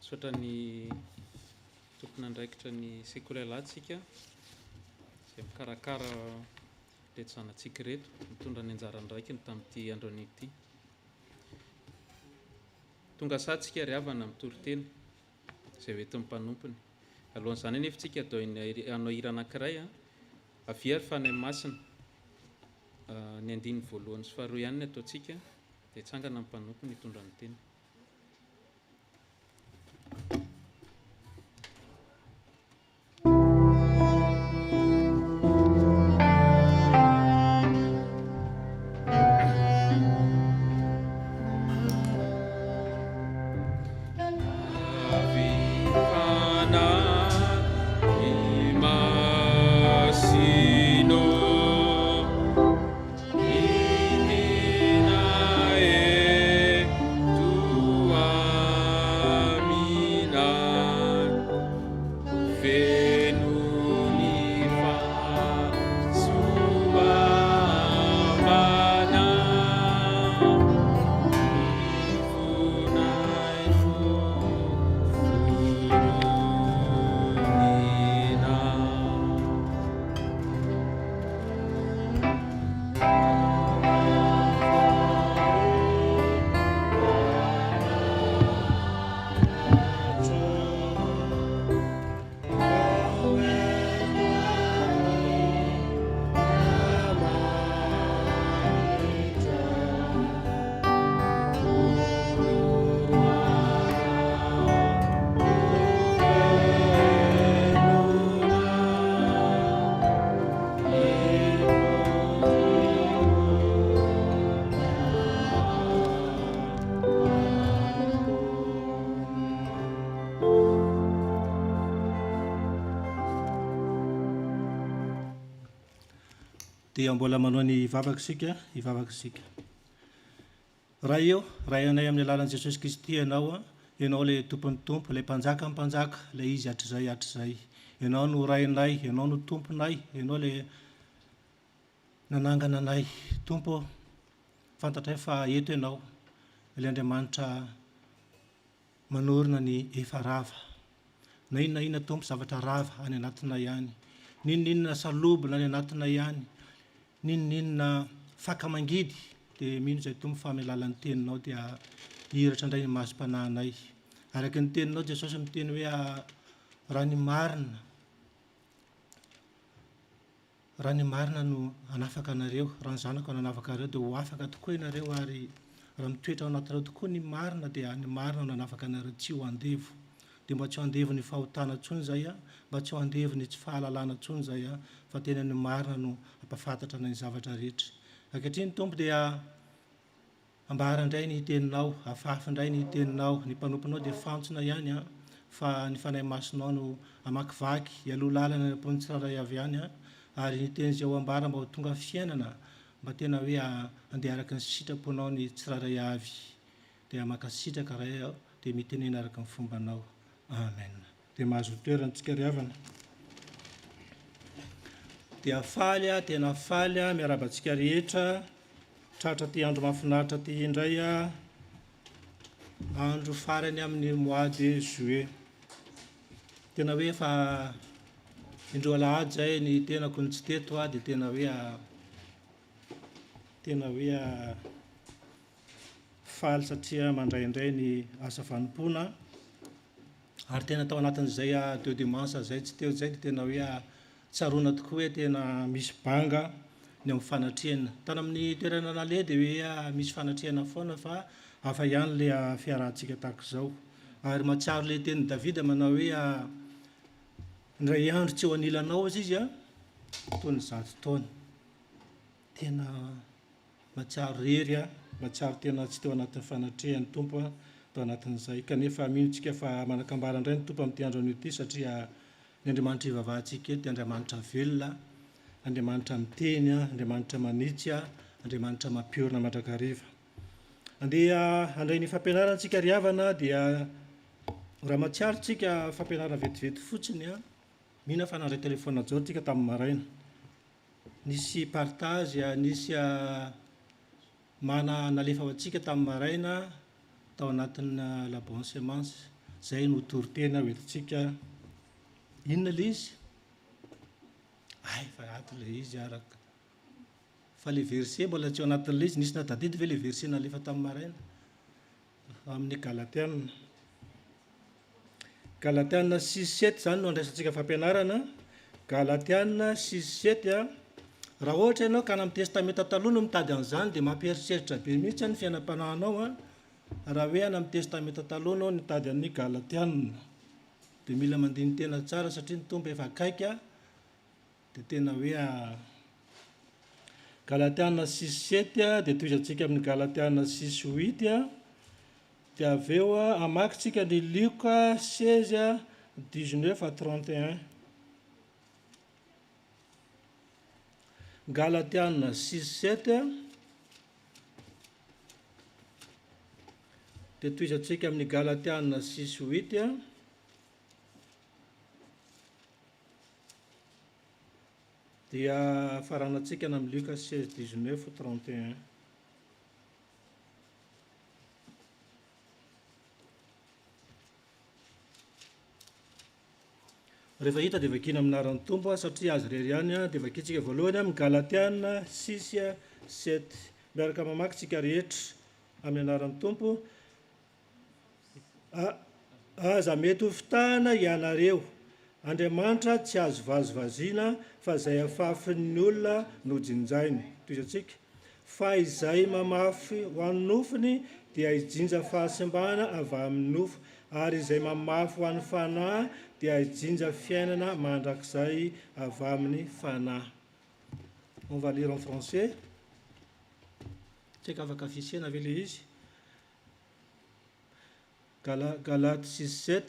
Sotra ny tompon'andraikitra ny sekoly alantsika izay mikarakara reto zanatsika reto mitondra ny anjara andraikiny tamin'ity androany ity. Tonga satsika ry havana mitoroteny izay hoentin'ny mpanompony. Alohan'izany anefa tsika hanao hira anankiray avy ary fanahy masina ny andiny voalohany sy faharoa ihany ny ataontsika dia tsangana ny mpanompony hitondra ny teny. dia mbola manao ny hivavaka isika. Raha eo anay amin'ny alalan'i Jesosy Kristy ianao ilay tompony tompo, ilay mpanjaka amin'ny mpanjaka, ilay izy hatrizay. Ianao no rainay, ianao no tomponay, ianao ilay nanangana anay. Tompo, fantatray fa eto ianao, ilay Andriamanitra manorina ny efa rava. Na inona tompo zavatra rava any anatina ihany. Ninona salobona any anatina ihany. Ninona fakamangidy. Dia mino izay tompo fa amin'ny alalan'ny teninao dia hiratra indray ny masom-panahinay. Araka ny teninao Jesosy miteny hoe raha ny marina no anafaka anareo, raha ny zanako no anafaka anareo dia ho afaka tokoa ianareo, ary raha mitoetra ao anatinareo tokoa ny marina dia ny marina no anafaka anareo, tsy ho andevo. Dia mba tsy ho andevo ny fahotana intsony zay, mba tsy ho andevo ny tsy fahalalana intsony zay, fa tena ny marina no ampafantatra ny zavatra rehetra. Ankehitriny tompo dia ambara indray ny teninao, hafahafa indray ny teninao, ny mpanomponao dia fantsona ihany, fa ny fanahy masonao no amakivaky, hialoha lalana ny ampon'ny tsirairay avy ihany, ary ny teny izay ao ambara mba ho tonga fiainana, mba tena hoe andeha araka ny sitraponao ny tsirairay avy, dia makasitraka ray aho dia mitenena araka ny fombanao. Amen. Dia mahazo toerana antsika ry havana. Dia faly tena faly miarabantsika rehetra, tratra ty andro mahafinaritra ty indray, andro farany amin'ny mois de juillet. Tena hoe fa indroa alahady zay ny tenako ny tsy teto, dia tena hoe faly satria mandraindray ny asa fanompona, ary tena tao anatin'izay deux dimanche zay tsy teo zay dia tena hoe tsaroana tokoa hoe tena misy banga ny amin'ny fanatrehana. Tany amin'ny toerana naleha dia hoe misy fanatrehana foana, fa hafa ihany ilay fiarahantsika tahaka izao. Ary mahatsiaro ilay teny Davida manao hoe indray andro tsy ho anilanao izy toy ny 100 taona. Tena mahatsiaro rery, mahatsiaro tena tsy teo anatin'ny fanatrehany tompo tao anatin'izay. Kanefa mino tsika fa manakambara indray ny tompo amin'ity andro an'ity, satria ny Andriamanitra ivavahantsika eto dia Andriamanitra velona, Andriamanitra miteny, Andriamanitra manitsy, Andriamanitra mampiorina mandrakariva. Andeha handray ny fampianarantsika ry havana, dia raha mahatsiaro tsika fampianarana vetivety fotsiny, mihina fa nandray telefona zao tsika tamin'ny maraina. Nisy partage, nisy nalefa ho antsika tamin'ny maraina tao anatin'ny la bonne semence. Zay no toritena hoentintsika. Inona ilay izy? Fa ato ilay izy araka. Fa ilay verset mbola tsy ao anatin'ilay izy. Nisy natadidy ve ilay verset nalefa tamin'ny maraina? Amin'ny Galatiana. Galatiana 6:7 zany no andraisantsika fampianarana. Galatiana 6:7. Raha ohatra ianao ka amin'ny testamenta taloha no mitady an'izany, dia mampieritreritra be mihitsy ny fiainam-panahinao. Raha hoe any amin'ny testamenta taloha no nitady an'ny Galatiana, dia mila mandiny tena tsara, satria ny tompo efa akaiky. Dia tena hoe Galatiana 6:7 dia toizantsika amin'ny Galatiana 6:8, dia avy eo amakintsika ny Luc 16:19-31. Galatiana 6:7 dia toizantsika amin'ny Galatiana 6:8, dia faranantsika amin'ny Luc 16:19-31. Rehefa hita dia vakina aminaran'ny tompo, satria azy rery ihany, dia vakintsika voalohany amin'ny Galatiana 6:7. Miaraka mamakitsika rehetra amin'ny anaran'ny tompo. Aza mety ho fitahana ianareo, Andriamanitra tsy azo vazovaziana, fa izay afafin'ny olona no jinjainy. Toizantsika, fa izay mamafy ho an'ny nofiny dia hijinja fahasimbana avy amin'ny nofo, ary izay mamafy ho an'ny fanahy dia hijinja fiainana mandrakizay avy amin'ny fanahy. On va lire en français. Tsy haiko afaka fisihana ve ilay izy. Galates 6:7.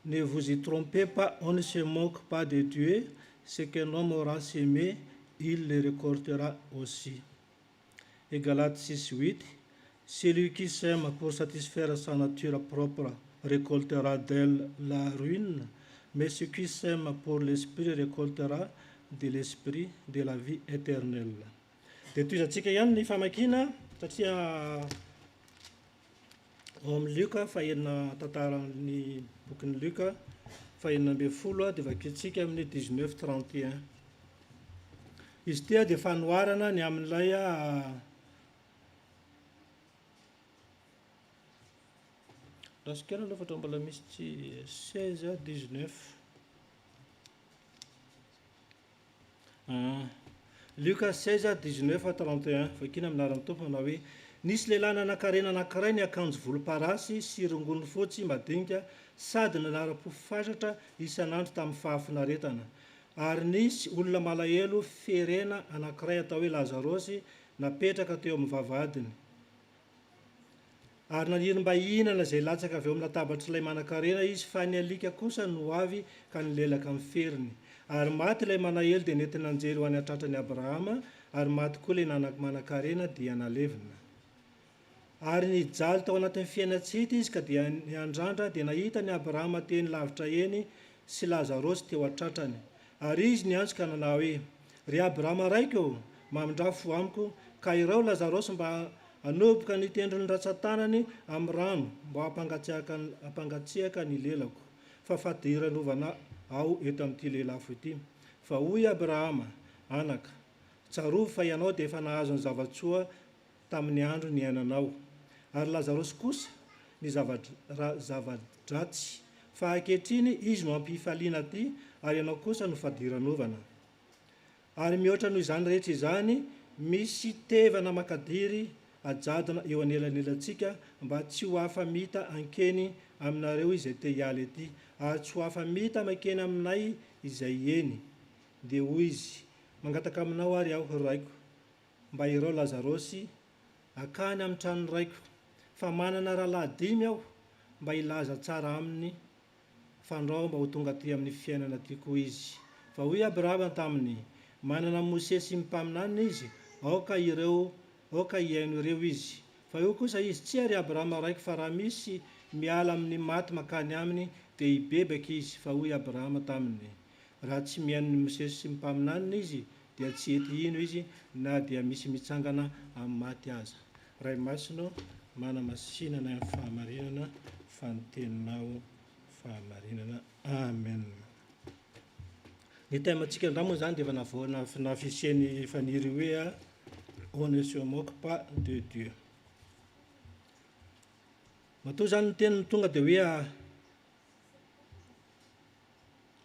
Ne vous y trompez pas, on ne se moque pas de Dieu. Ce qu'un homme aura semé, il les récoltera aussi. Et Galates 6:8, celui qui sème pour satisfaire sa nature propre récoltera d'elle la ruine, mais celui qui sème pour l'esprit récoltera de l'esprit de la vie éternelle. Dia toizantsika ihany ny famakina satria ao amin'ny Luka fahenina tantaran'ny bokin'ny Luka fahenina 12 dia vakintsika amin'ny 19:31. Izy tia dia fanoharana ny amin'ilay rasikena aloha fatra mbola misy tsy 16-19. Luka 16:19-31 vakina aminaran'ny tompo manao hoe nisy lehilahy nanankarena anankiray ny akanjo volomparasy sy rongony fotsy madinika sady nanara-po fasatra isan'andro tamin'ny fahafinaretana. Ary nisy olona malahelo ferena anankiray atao hoe Lazarosy napetraka teo amin'ny vavahadiny. Ary naniry mba hihinana izay latsaka avy eo amin'ny latabatry ilay manan-karena izy, fa ny alika kosa no avy ka nilelaka amin'ny feriny. Ary maty ilay manahelo dia nentina anjely ho any an-tratrany Abrahama, ary maty koa ilay manan-karena dia nalevina. Ary nijaly tao anatin'ny fiaina tsy hita izy ka dia niandrandra dia nahita ny Abrahama teny lavitra eny sy Lazarosy teo an-tratrany. Ary izy niantso ka nanao hoe, ry Abrahama raiko, mamindrafo amiko ka irao Lazarosy mba anoboka ny tendrony ratsan-tanany amin'ny rano mba hampangatsiaka ny lelako, fa fadiranovana ao eto amin'ity lelafo ity. Fa hoy Abrahama, anaka, tsarovy fa ianao dia efa nahazo ny zavatsoa tamin'ny andro ny ainanao. Ary Lazarosy kosa ny zava-dratsy, fa ankehitriny izy no ampifaliana aty, ary ianao kosa no fadiranovana. Ary mihoatra noho izany rehetra izany, misy tevana makadiry ajadona eo anelanelantsika mba tsy ho afa-mita ankeny aminareo izay te hialy ety, ary tsy ho afa-mita mankeny aminay izay eny. Dia hoy izy, mangataka aminao ary aho raiko, mba irao Lazarosy akany amin'ny tranony raiko, fa manana rahalahy 5 aho mba ilaza tsara aminy fandrao mba ho tonga aty amin'ny fiainana tiako izy. Fa hoy Abrahama taminy, manana Mosesy mimpaminanina izy, aoka hiaino ireo izy. Fa io kosa izy tsy ary Abrahama raiko, fa raha misy miala amin'ny maty makany aminy dia hibebaka izy. Fa hoy Abrahama taminy, raha tsy miaino ny Mosesy mimpaminanina izy dia tsy ety ino izy na dia misy mitsangana amin'ny maty aza. Ray masino manamasinana amin'ny fahamarinana, fanoteninao fahamarinana. Amen. Ny temantsika indray moa zany dia efa nafisiany faniry hoe on ne se moque pas de Dieu. Matoa zany ny teniny tonga dia hoe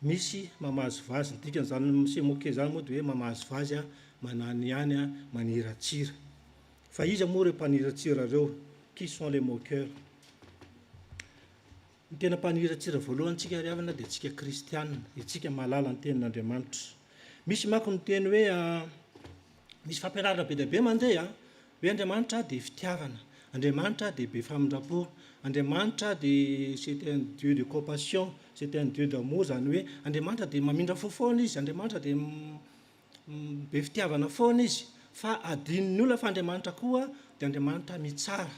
misy mamahazo vazy. Ny dikan'izany se moque zany moa dia hoe mamahazo vazy manany ihany maniratsira. Fa iza moa ireo mpaniratsira ireo? Qui sont les moqueurs? Ny tena mpaniratsira voalohany tsika riavana dia tsika kristianina, itsika mahalala ny tenin'Andriamanitra. Misy manko ny teny hoe misy fampianarana be dia be mandeha hoe Andriamanitra dia fitiavana, Andriamanitra dia be famindrapo, Andriamanitra dia c'est un Dieu de compassion, c'est un Dieu d'amour, zany hoe Andriamanitra dia mamindrafo foana izy, Andriamanitra dia be fitiavana foana izy. Fa adinin'ny olona fa Andriamanitra koa dia Andriamanitra mitsara,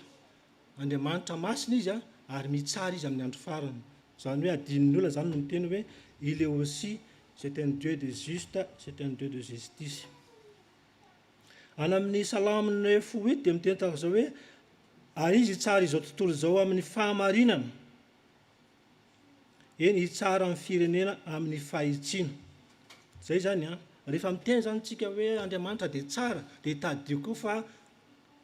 Andriamanitra masina izy ary mitsara izy amin'ny andro farany. Zany hoe adinin'ny olona zany no miteny hoe il est aussi, c'est un Dieu de juste, c'est un Dieu de justice. Any amin'ny Salamo 9:8 dia miteny tahaka izao hoe ary izy hitsara izao tontolo izao amin'ny fahamarinana, eny hitsara amin'ny firenena amin'ny fahitsiana. Zay zany rehefa miteny zany tsika hoe Andriamanitra dia tsara, dia tadio koa fa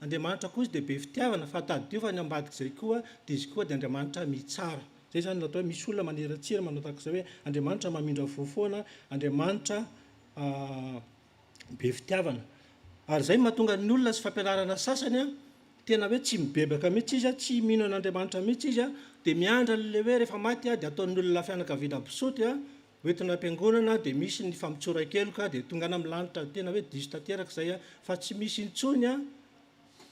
Andriamanitra koa izy dia be fitiavana, fa tadio fa ny ambadik'izay koa dia izy koa dia Andriamanitra mitsara. Zay zany natao misy olona maniratsira manao tahaka izao hoe Andriamanitra mamindrafo foana, Andriamanitra be fitiavana. Ary zay mahatonga ny olona sy fampianarana sasany tena hoe tsy mibebaka mihitsy izy, tsy mino an'Andriamanitra mihitsy izy, dia miandra le hoe rehefa maty dia ataon'ny olona fianakaviana bisoty hoentina am-piangonana, dia misy ny famitsoran-keloka dia tonga any amin'ny lanitra tena hoe diso tanteraka izay, fa tsy misy intsony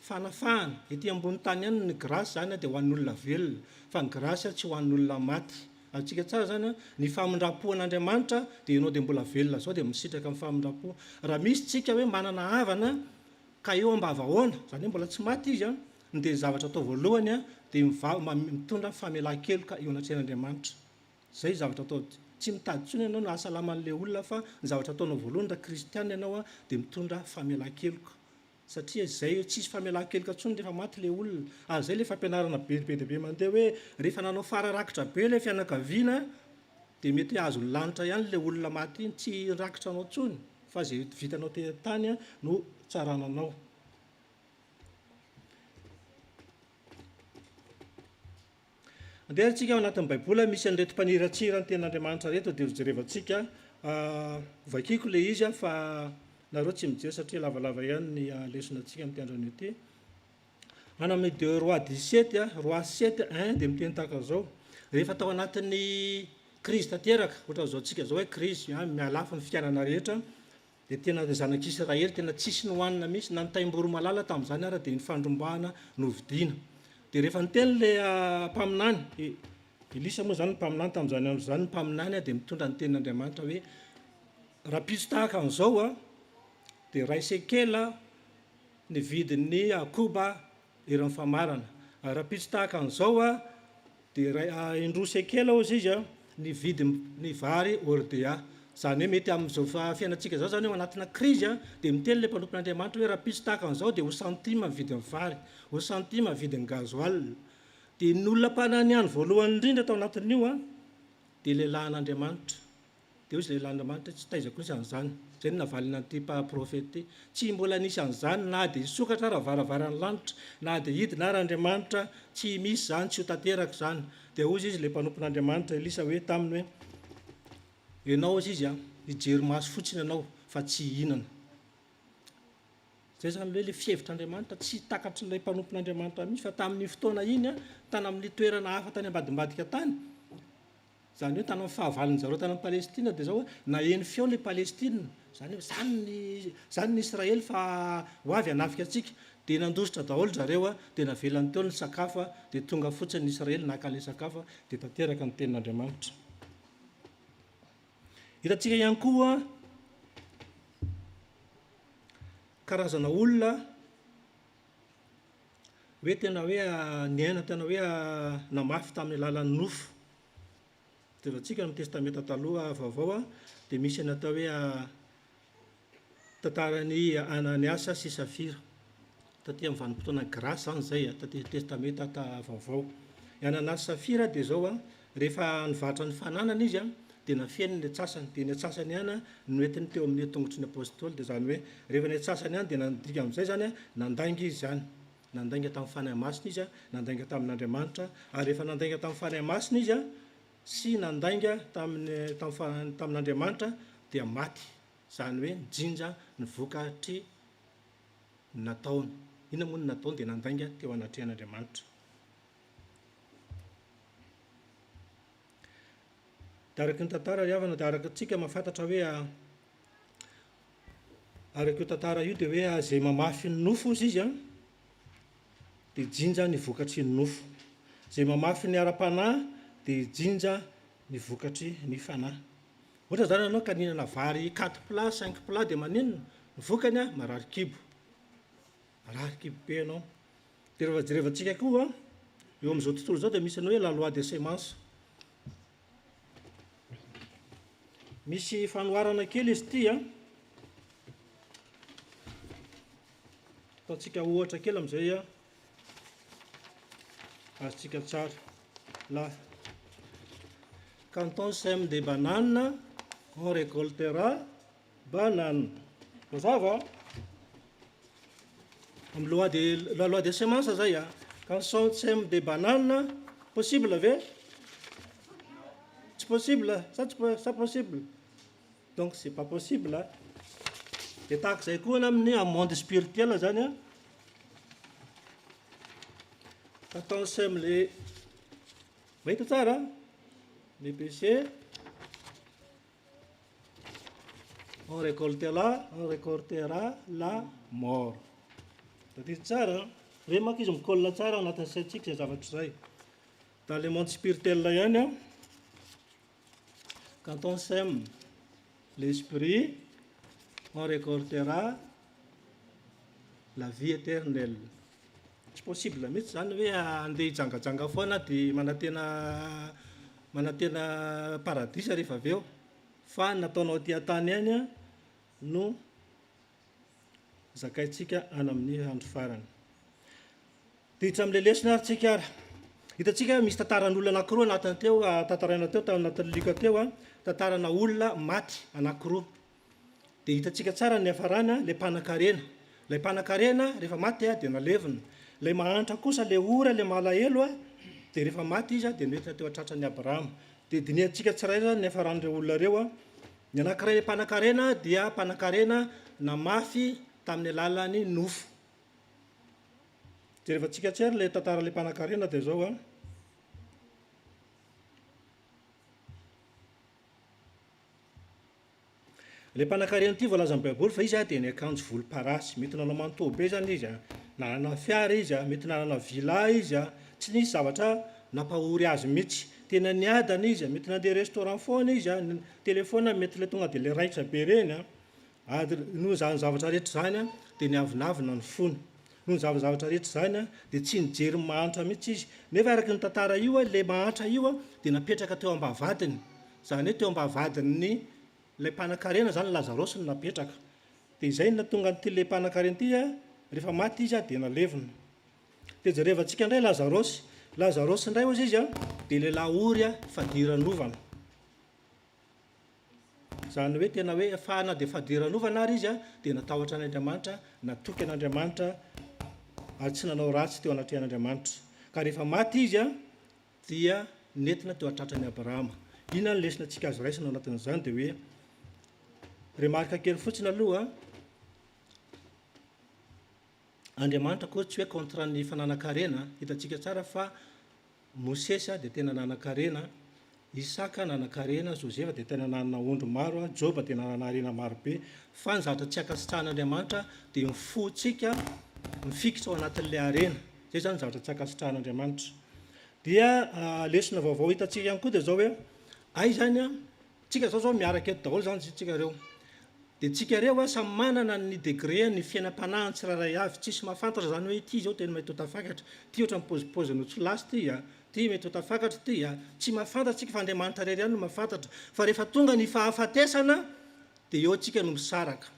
fanafahana. Ety ambony tany ihany ny grâce zany dia ho an'olona velona, fa ny grâce tsy ho an'olona maty. atsika tsara zany a ny famindrapoan'andriamanitra dia ianao dia mbola velona zao dia misitraka amin'ny famindrapo raha misy tsika hoe manana havana ka eo ambavahoana zany hoe mbola tsy maty izy a dia zavatra atao voalohany a dia mitondra famelan-keloka eo anatrehan'andriamanitra zay zavatra atao tsy mitady tsony ianao no ahasalaman'le olona fa ny zavatra ataonao voalohany raha kristiana ianao a dia mitondra famelan-keloka satria zay tsisy famelan-keloka tsony rehefa maty le olona ary zay le fampianarana be deaibe mandeha hoe rehefa nanao fararakitra be le fianakaviana dia mety hoe azo ny lanitra ihany le olona maty iny tsy rakitra anao tsony fa zay vitanao teny-tany a no tsarananao. Andeha tsika ao anatin'ny baibola misy an'reto mpaniratsira ny ten'andriamanitra reto dia jerevantsika vakiko le izy a fa nareo tsy mijery satria lavalava ihany ny lesonantsika amin'ity androany ity. Any amin'ny 2 Roi 17 a Roi 7 1 dia miteny tahaka zao rehefa tao anatin'ny krizy tanteraka ohatra zao tsika zao hoe krizy mialafo ny fiainana rehetra dia tena zanak'Israely tena tsisy nohanina misy na nitaim-boro malala tamin'izany ara dia ny fandrombahana novidiana dia rehefa niteny le mpaminany Elisa moa zany mpaminany tamin'izany amin'izany ny mpaminany a dia mitondra ny tenin'Andriamanitra hoe raha pitso tahaka an'izao a dia ray sekela ny vidin'ny akoba eran'ny famarana raha pitso tahaka an'izao a dia indroa sekela ozy izy a ny vidin'ny vary ordea zany hoe mety amin'izao fiainantsika zao zany hoe anatina krizy a dia miteny le mpanompon'Andriamanitra hoe raha pitso tahaka an'izao dia ho centime vidin'ny vary ho centime vidin'ny gazoal dia ny olona mpanany any voalohany indrindra tao anatin'io a dia lehilahin'Andriamanitra dia ozy lehilahin'Andriamanitra tsy taizako nisy an'izany zay ny navalina an'ity profety tsy mbola nisy an'izany na dia sokatra raha varavaran'ny lanitra na dia hidina ary Andriamanitra tsy misy zany tsy ho tanteraka zany dia ozy izy le mpanompon'Andriamanitra Elisa hoe taminy hoe ianao izy izy a hijery maso fotsiny ianao fa tsy hihinana zay zany hoe le fihevitr'Andriamanitra tsy takatry ilay mpanompon'Andriamanitra mihitsy fa tamin'ny fotoana iny a tany amin'ny toerana hafa tany ambadimbadika tany zany hoe tany amin'ny fahavalon'zareo tany amin'ny Palestina dia zao hoe naheny feo le Palestina zany hoe zany ny Israely fa ho avy hanafika antsika dia nandositra daholo zareo a dia navelany teo ny sakafo a dia tonga fotsiny ny Israely naka le sakafo a dia tanteraka ny tenin'Andriamanitra. Hitantsika ihany koa karazana olona hoe tena hoe ny aina tena hoe namafy tamin'ny alalan'ny nofo jerevantsika amin'ny testamenta taloha vaovao a dia misy ny atao hoe tantarany Ananiasa sy Safira taty amin'ny vanim-potoana grâce zany zay taty testamenta vaovao. I Ananiasa sy Safira dia zao a rehefa nivaritra ny fananana izy a dia nafeny ny atsasany dia ny atsasany ihany noentiny teo amin'ny tongotry ny apôstôly dia zany hoe rehefa ny atsasany ihany dia nandika amin'izay zany a nandainga izy zany nandainga tamin'ny fanahy masina izy a nandainga tamin'Andriamanitra ary rehefa nandainga tamin'ny fanahy masina izy a sy nandainga tamin'Andriamanitra dia maty zany hoe jinja ny vokatry nataony ina moa ny nataony dia nandainga teo anatrehan'Andriamanitra. Dia araky ny tantara riavana dia araka antsika mahafantatra hoe araka io tantara io dia hoe zay mamafy ny nofo izy izy a dia jinja ny vokatry ny nofo, zay mamafy ny ara-panahy dia jinja ny vokatry ny fanahy. Ohatra zany ianao ka nihinana vary 4 plat 5 plat dia maninona ny vokany a marary kibo be ianao. Dia rehefa jerevantsika koa eo amin'izao tontolo zao dia misy ny hoe la loi des semences, misy fanoharana kely izy ity a ataontsika ohatra kely amin'izay a azontsika tsara la quand on sème des bananes on récoltera banane mazava amin'ny la loi des semences zay a quand on sème des bananes possible ve tsy possible ça possible donc c'est pas possible a dia tahaka izay koa na amin'ny monde spirituel zany a quand on sème les mahita tsara les péchés on récoltera la mort. Taty tsara re manko izy mikolla tsara anatin'ny saintsika zay zavatra zay dans le monde spirituel ihany a quand on s'aime, l'esprit, on récoltera la vie éternelle. Tsy possible mihitsy zany hoe andeha hijangajanga foana dia manantena paradisa rehefa avy eo, fa nataonao aty an-tany ihany a no zakaintsika any amin'ny andro farany. Dia hitra amin'ilay lesona ary tsika ary hitantsika misy tantaran'olona anankiroa anatiny teo, tantaraina teo tao anatin'ny lika teo a, tantarana olona maty anankiroa. Dia hitantsika tsara ny hafarana ilay mpanan-karena. Ilay mpanan-karena rehefa maty a dia nalevina. Ilay mahantra kosa ilay ora ilay malahelo a, dia rehefa maty izy a dia noentina teo an-tratran'ny Abrahama. Dia diniantsika tsirairay zany ny hafaran'ireo olona ireo a. Ny anankiray mpanan-karena dia mpanan-karena namafy tamin'ny alalan'ny nofo. Dia rehefa tsika tsy ary ilay tantara ilay mpanan-karena dia zao a. Ilay mpanan-karena ity voalaza amin'ny Baiboly fa izy a dia ny akanjo volomparasy, mety nanao manteau be zany izy a, nanana fiara izy a, mety nanana villa izy a, tsy nisy zavatra nampahory azy mihitsy. Tena niadana izy a, mety nandeha restaurant foana izy a, telefona mety le tonga dia le raitra be reny a. Noho zany zavatra rehetra zany a dia niavinavina ny fony. Noho zavatra rehetra zany a dia tsy nijery mahantra mihitsy izy. Nefa araka ny tantara io a, le mahantra io a dia napetraka teo ambavadiny. Zany hoe teo ambavadiny ilay mpanan-karena zany Lazarosy no napetraka. Dia izay no natonga n'ity ilay mpanan-karena ity a, rehefa maty izy a dia nalevina. Dia jerevantsika indray Lazarosy. Lazarosy indray ozy izy a dia ilay lahory a fadiran'ovana. Zany hoe tena hoe fahana dia fadiran'ovana ary izy a dia natahotra an'Andriamanitra, natoky an'Andriamanitra ary tsy nanao ratsy teo anatrehan'Andriamanitra. Ka rehefa maty izy a dia nentina teo an-tratran'ny Abrahama. Inona ny lesona tsika azo raisina anatin'izany dia hoe remarika kely fotsiny aloha Andriamanitra koa tsy hoe contre ny fananan-karena. Hitantsika tsara fa Mosesy dia tena nanan-karena, Isaka nanan-karena, Josefa dia tena nanana ondro maro, Joba dia nanana harena maro be. Fa ny zavatra tsy ankasitrahan'Andriamanitra dia mifotsika mifikitra ao anatin'ilay harena. Zay zany zavatra tsy ankasitrahan'Andriamanitra. Dia lesona vaovao hitantsika ihany koa dia zao hoe ay zany a, tsika zao miaraka eto daholo zany tsika reo. Dia tsika reo a samy manana ny degré ny fiainam-panahiny tsirairay avy, tsisy mahafantatra zany hoe ity zao tena mety ho tafakatra, ty ohatra mipozipoziny tsy lasy ty a, ty mety ho tafakatra ty a, tsy mahafantatra tsika fa Andriamanitra rery ihany no mahafantatra. Fa rehefa tonga ny fahafatesana dia eo tsika no misaraka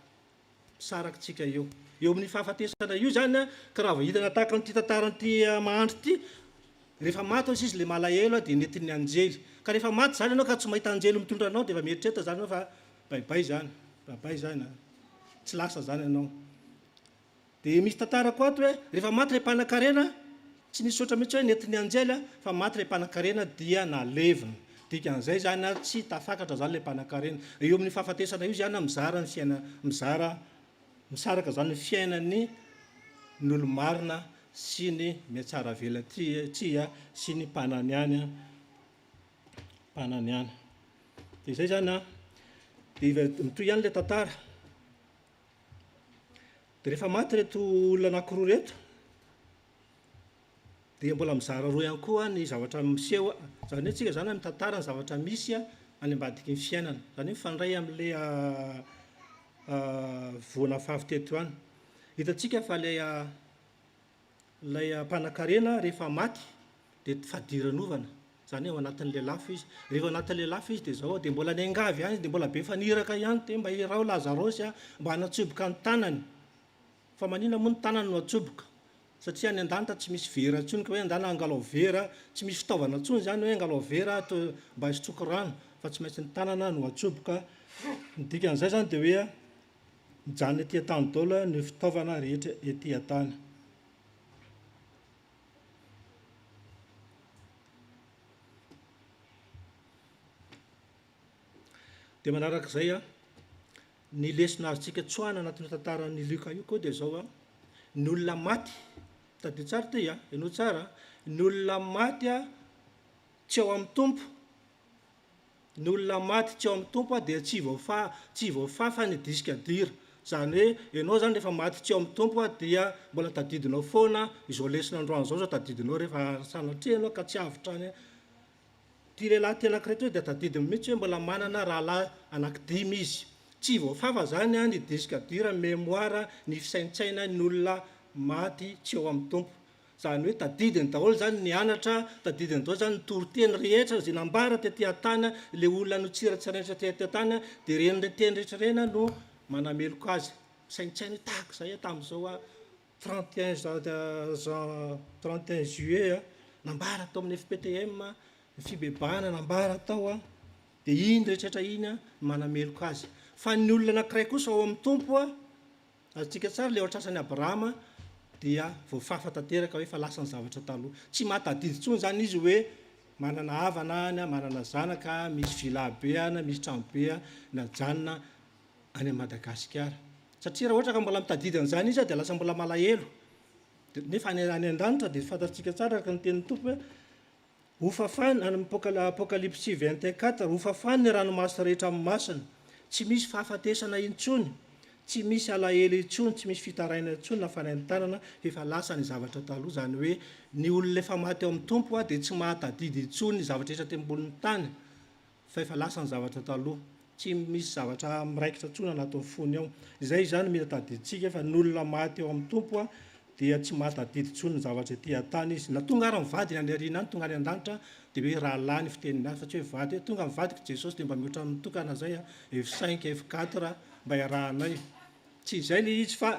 tsika eo amin'ny fahafatesana io zany a. Ka raha hitana tahaka n'ity tantaran'ity mahandro ity, rehefa maty ozy izy le malahelo dia nentin'ny anjely. Ka rehefa maty zany ianao ka tsy mahita anjely mitondra anao dia efa mieritreritra zany ianao fa baibay zany, tsy lasa zany ianao. Dia misy tantara koa ato hoe rehefa maty ilay mpanan-karena, tsy nisy oatra mihitsy hoe nentin'ny anjely fa maty ilay mpanan-karena dia nalevina. Dikan'izay zany a tsy tafakatra zany ilay mpanan-karena. Eo amin'ny fahafatesana io zany mizara ny fiaina, misaraka zany ny fiainany ny olo-marina sy ny miatsara vela tsia sy ny mpanany ihany. Dia izay zany a, dia mitoy ihany ilay tantara. Dia rehefa maty reto olona anankiroa reto dia mbola mizara roa ihany koa ny zavatra miseho. Zany hoe tsika zany mitantara ny zavatra misy any ambadiky ny fiainana. Zany hoe mifandray amin'ilay voana fahavy teto any. Hitantsika fa ilay mpanan-karena rehefa maty dia fadiran'ovana. Zany hoe ao anatin'ilay lafo izy. Rehefa ao anatin'ilay lafo izy dia zao dia mbola ny angavy ihany, dia mbola be faniraka ihany dia mba hirao Lazarosy a mba hanatsoboka ny tanany. Fa maninona moa ny tanany no atsoboka? Satria any an-danitra tsy misy vera intsony ka hoe an-dana hangalao vera, tsy misy fitaovana intsony zany hoe hangalao vera mba hisotroky rano, fa tsy maintsy ny tanana no atsoboka. Ny dikan'izay zany dia hoe mijanona etỳ an-tany daholo ny fitaovana rehetra etỳ an-tany. Dia manaraka izay a, ny lesona azontsika tsoahana anatin'ny tantaran'ny Luka io koa dia zao a, ny olona maty, tadio tsara ty a, ianao tsara, ny olona maty a tsy ao amin'ny tompo, ny olona maty tsy ao amin'ny tompo a dia tsy voafafa ny disika dira. Zany hoe ianao zany rehefa maty tsy ao amin'ny tompo a dia mbola tadidinao foana izao lesona androany zao tadidinao rehefa sanatria ianao ka tsy avitra any ty lehilahy ty anankiray to dia tadidiny mihitsy hoe mbola manana rahalahy anankidimy izy tsy voafafa zany a ny disque dur mémoire ny fisaintsaina ny olona maty tsy eo amin'ny tompo zany hoe tadidiny daholo zany ny anatra tadidiny daholo zany nytoroteny rehetra zay nambara tetỳatany le olona no tsiratsiretra tetỳatany dia reny teny rehetrarena no manameloko azy saintsaina tahaka zay tamin'izao a 31 juillet nambara tao amin'ny FPTM fibebahana nambara tao a dia iny rehetrrehetra iny a manameloko azy fa ny olona anankiray kosa ao amin'ny tompo a atsika tsara le ohatrasany Abrahama dia voafafa tanteraka hoe fa lasa ny zavatra taloha tsy mahatadidy tsony zany izy hoe manana havana any manana zanaka misy vilabe ana misy tranobe najanona any Madagasikara satria raha ohatra ka mbola mitadidy an'izany izy dia lasa mbola malahelo nefa any an-danitra dia fantatsika tsara araka ny tenin'ny tompo hoe hofafany any apocalypse 24 hofafany ny ranomasina rehetra amin'ny masina tsy misy fahafatesana intsony tsy misy alahelo intsony tsy misy fitaraina intsony na fanaintanana efa lasa ny zavatra taloha zany hoe ny olona efa maty eo amin'ny tompo dia tsy mahatadidy intsony ny zavatra rehetra tembolin'ny tany fa efa lasa ny zavatra taloha tsy misy zavatra miraikitra tsony anatin'ny fony ao izay zany mila tadiditsika fa ny olona maty eo amin'ny tompo dia tsy mahatadidy tsony ny zavatra ety atany izy na tonga ary mivady ny anyariana any tonga any an-danitra dia hoe rahalahy ny fiteniny azy satria hoe vady tonga mivadika Jesosy dia mba mihoatra mitokana zay F5 F4 mba iarahanay tsy izay le izy fa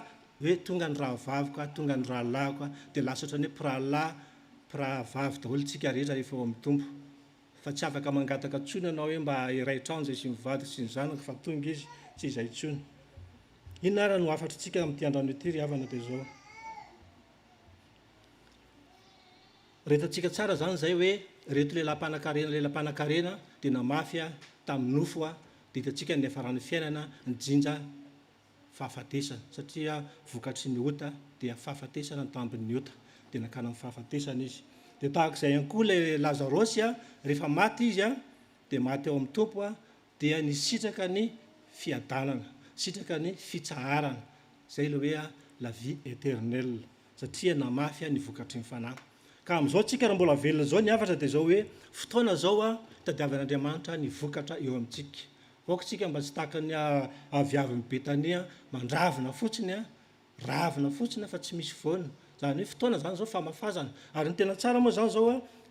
hoe tonga ny rahavaviko tonga ny rahalahiko dia lasatra ny hoe pirahavavy daholo tsika rehetra rehefa eo amin'ny tompo fa tsy afaka mangataka tsony ianao hoe mba iray trano zay sy mivadika sy ny zanaka fa tonga izy tsy izay tsony inona ary no afatra tsika amin'ity andrano ity ry havana dia zao rehetantsika tsara zany zay hoe reto lelam-panakarena dia namafy tamin'ny nofo dia hitantsika ny afarany fiainana nijinja fahafatesana satria vokatry ny ota dia fahafatesana ny tambiny ota dia nakana amin'ny fahafatesana izy dia tahak'izay ihany koa le Lazarosy rehefa maty izy dia maty eo amin'ny tompo dia nisitraka ny fiadanana sitraka ny fitsaharana zay le hoe la vie éternelle satria namafy ny vokatry ny fanahy ka amin'izao tsika raha mbola velona zao ny afatra dia zao hoe fotoana zao tadiavan'Andriamanitra ny vokatra eo amintsika voaka tsika mba tsy tahaka ny aviavin'ny Betania mandravina fotsiny ravina fotsiny fa tsy misy voana zany hoe fotoana zany zao famafazana ary ny tena tsara moa zany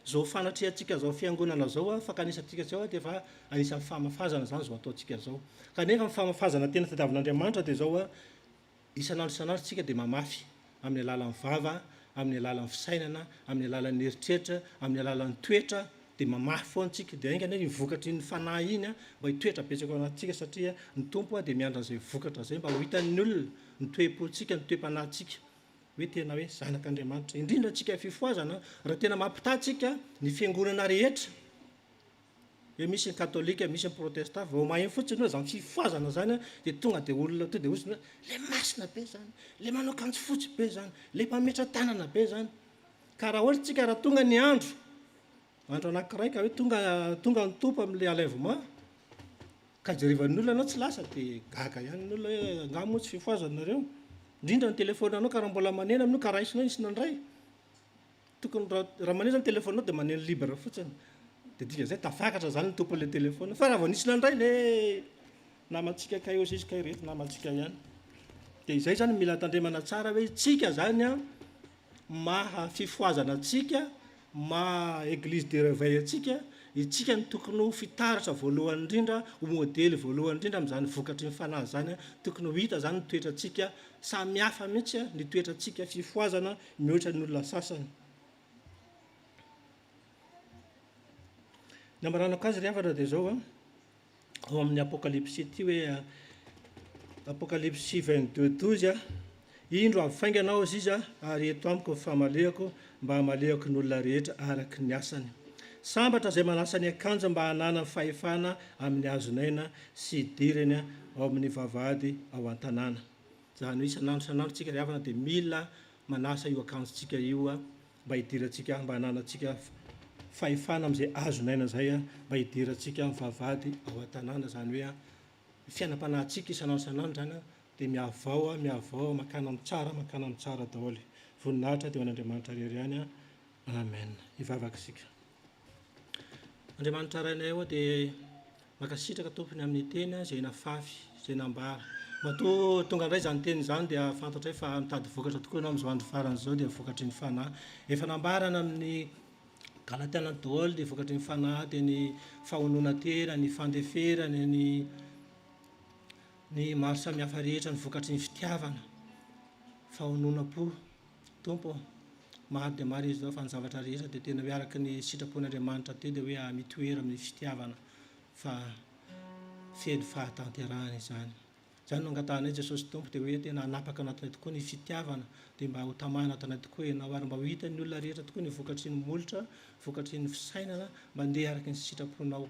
zao fanatriantsika zao fiangonana zao fakanisantsika zao dia fa anisan'ny famafazana zany zao ataontsika zao kanefa ny famafazana tena tadiavan'Andriamanitra dia zao isanandro tsika dia mamafy amin'ny alalan'ny vava amin'ny alalan'ny fisainana amin'ny alalan'ny heritreritra amin'ny alalan'ny toetra dia mamafy foantsika dia aingana ny vokatry ny fanahy iny mba hitoetra betsaka ao anatintsika satria ny tompo dia miandra an'izay vokatra zay mba ho hitan'ny olona ny toe-pontsika ny toe-panahintsika hoe tena hoe zanak'Andriamanitra indrindra antsika fifoazana raha tena mampitahtsika ny fiangonana rehetra hoe misy ny katolika misy ny protestant vao maheno fotsiny hoe zany fifoazana zany dia tonga dia olona to dia osiny hoe le masina be zany le manao kanjo fotsy be zany le mpametra tanana be zany ka raha ohatra tsika raha tonga ny andro anankiray ka hoe tonga ny tompo amin'le enlèvement ka jerivan'ny olona anao tsy lasa dia gaga ihany ny olona hoe ngamo tsy fifoazanareo indrindra ny telefonanao ka raha mbola manena aminao ka raisinao isy nandray tokony raha manena zany telefonanao dia maneno libre fotsiny dia diga zay tafakatra zany ny tompon'le telefona fa raha vao nisy nandray le namantsika kay osisikay rehetra namantsika ihany dia izay zany mila tandremana tsara hoe tsika zany maha fifoazana atsika ma église de réveil atsika itsika ny tokony ho fitaratra voalohany indrindra ho modely voalohany indrindra amin'izany vokatry ny fanahy zany tokony ho hita zany ny toetratsika samy hafa mihitsy ny toetratsika fifoazana mihoatra ny olona sasany ny amaranako azy ry havana dia zao ao amin'ny apocalypse ity hoe apocalypse 22:12 indro avifainganao izy izy ary eto amiko ny famalehako mba hamalehako ny olona rehetra araky ny asany sambatra zay manasany akanjo mba hanana ny fahefana amin'ny hazonaina sy dirany ao amin'ny vavahady ao an-tanàna zany hoe isanandro tsika ry havana dia mila manasa io akanjotsika io mba hidirantsika mba hananantsika fahefana amin'izay hazonaina zay mba hidirantsika amin'ny vavahady ao an-tanàna zany hoe fiainam-panahintsika isanandro zany dia miavao makana amin'ny tsara daholo voninahitra dia ho an'Andriamanitra rery ihany amen hivavaka isika andriamanitra rainay ao dia makasitraka tompony amin'ny teny zay nafafy zay nambara mato tonga indray zany teny zany dia fantatra hoe fa mitady vokatra tokoa ianao amin'izao andro farany zao dia vokatry ny fanahy efa nambarana amin'ny galatiana daholo dia vokatry ny fanahy dia ny fahonona tena ny fandeferany ny maro samihafa rehetra ny vokatry ny fitiavana fahonona-po tompo maro dia maro izy zao fa ny zavatra rehetra dia tena hoe araky ny sitrapon'andriamanitra teo dia hoe mitoera amin'ny fitiavana fa feno fahatanterahany izany zany no angatanay Jesosy tompo dia hoe tena anapaka anatinay tokoa ny fitiavana dia mba ho tamana anatinay tokoa ianao ary mba ho hitany olona rehetra tokoa ny vokatry ny molotra vokatry ny fisainana mandeha araky ny sitraponao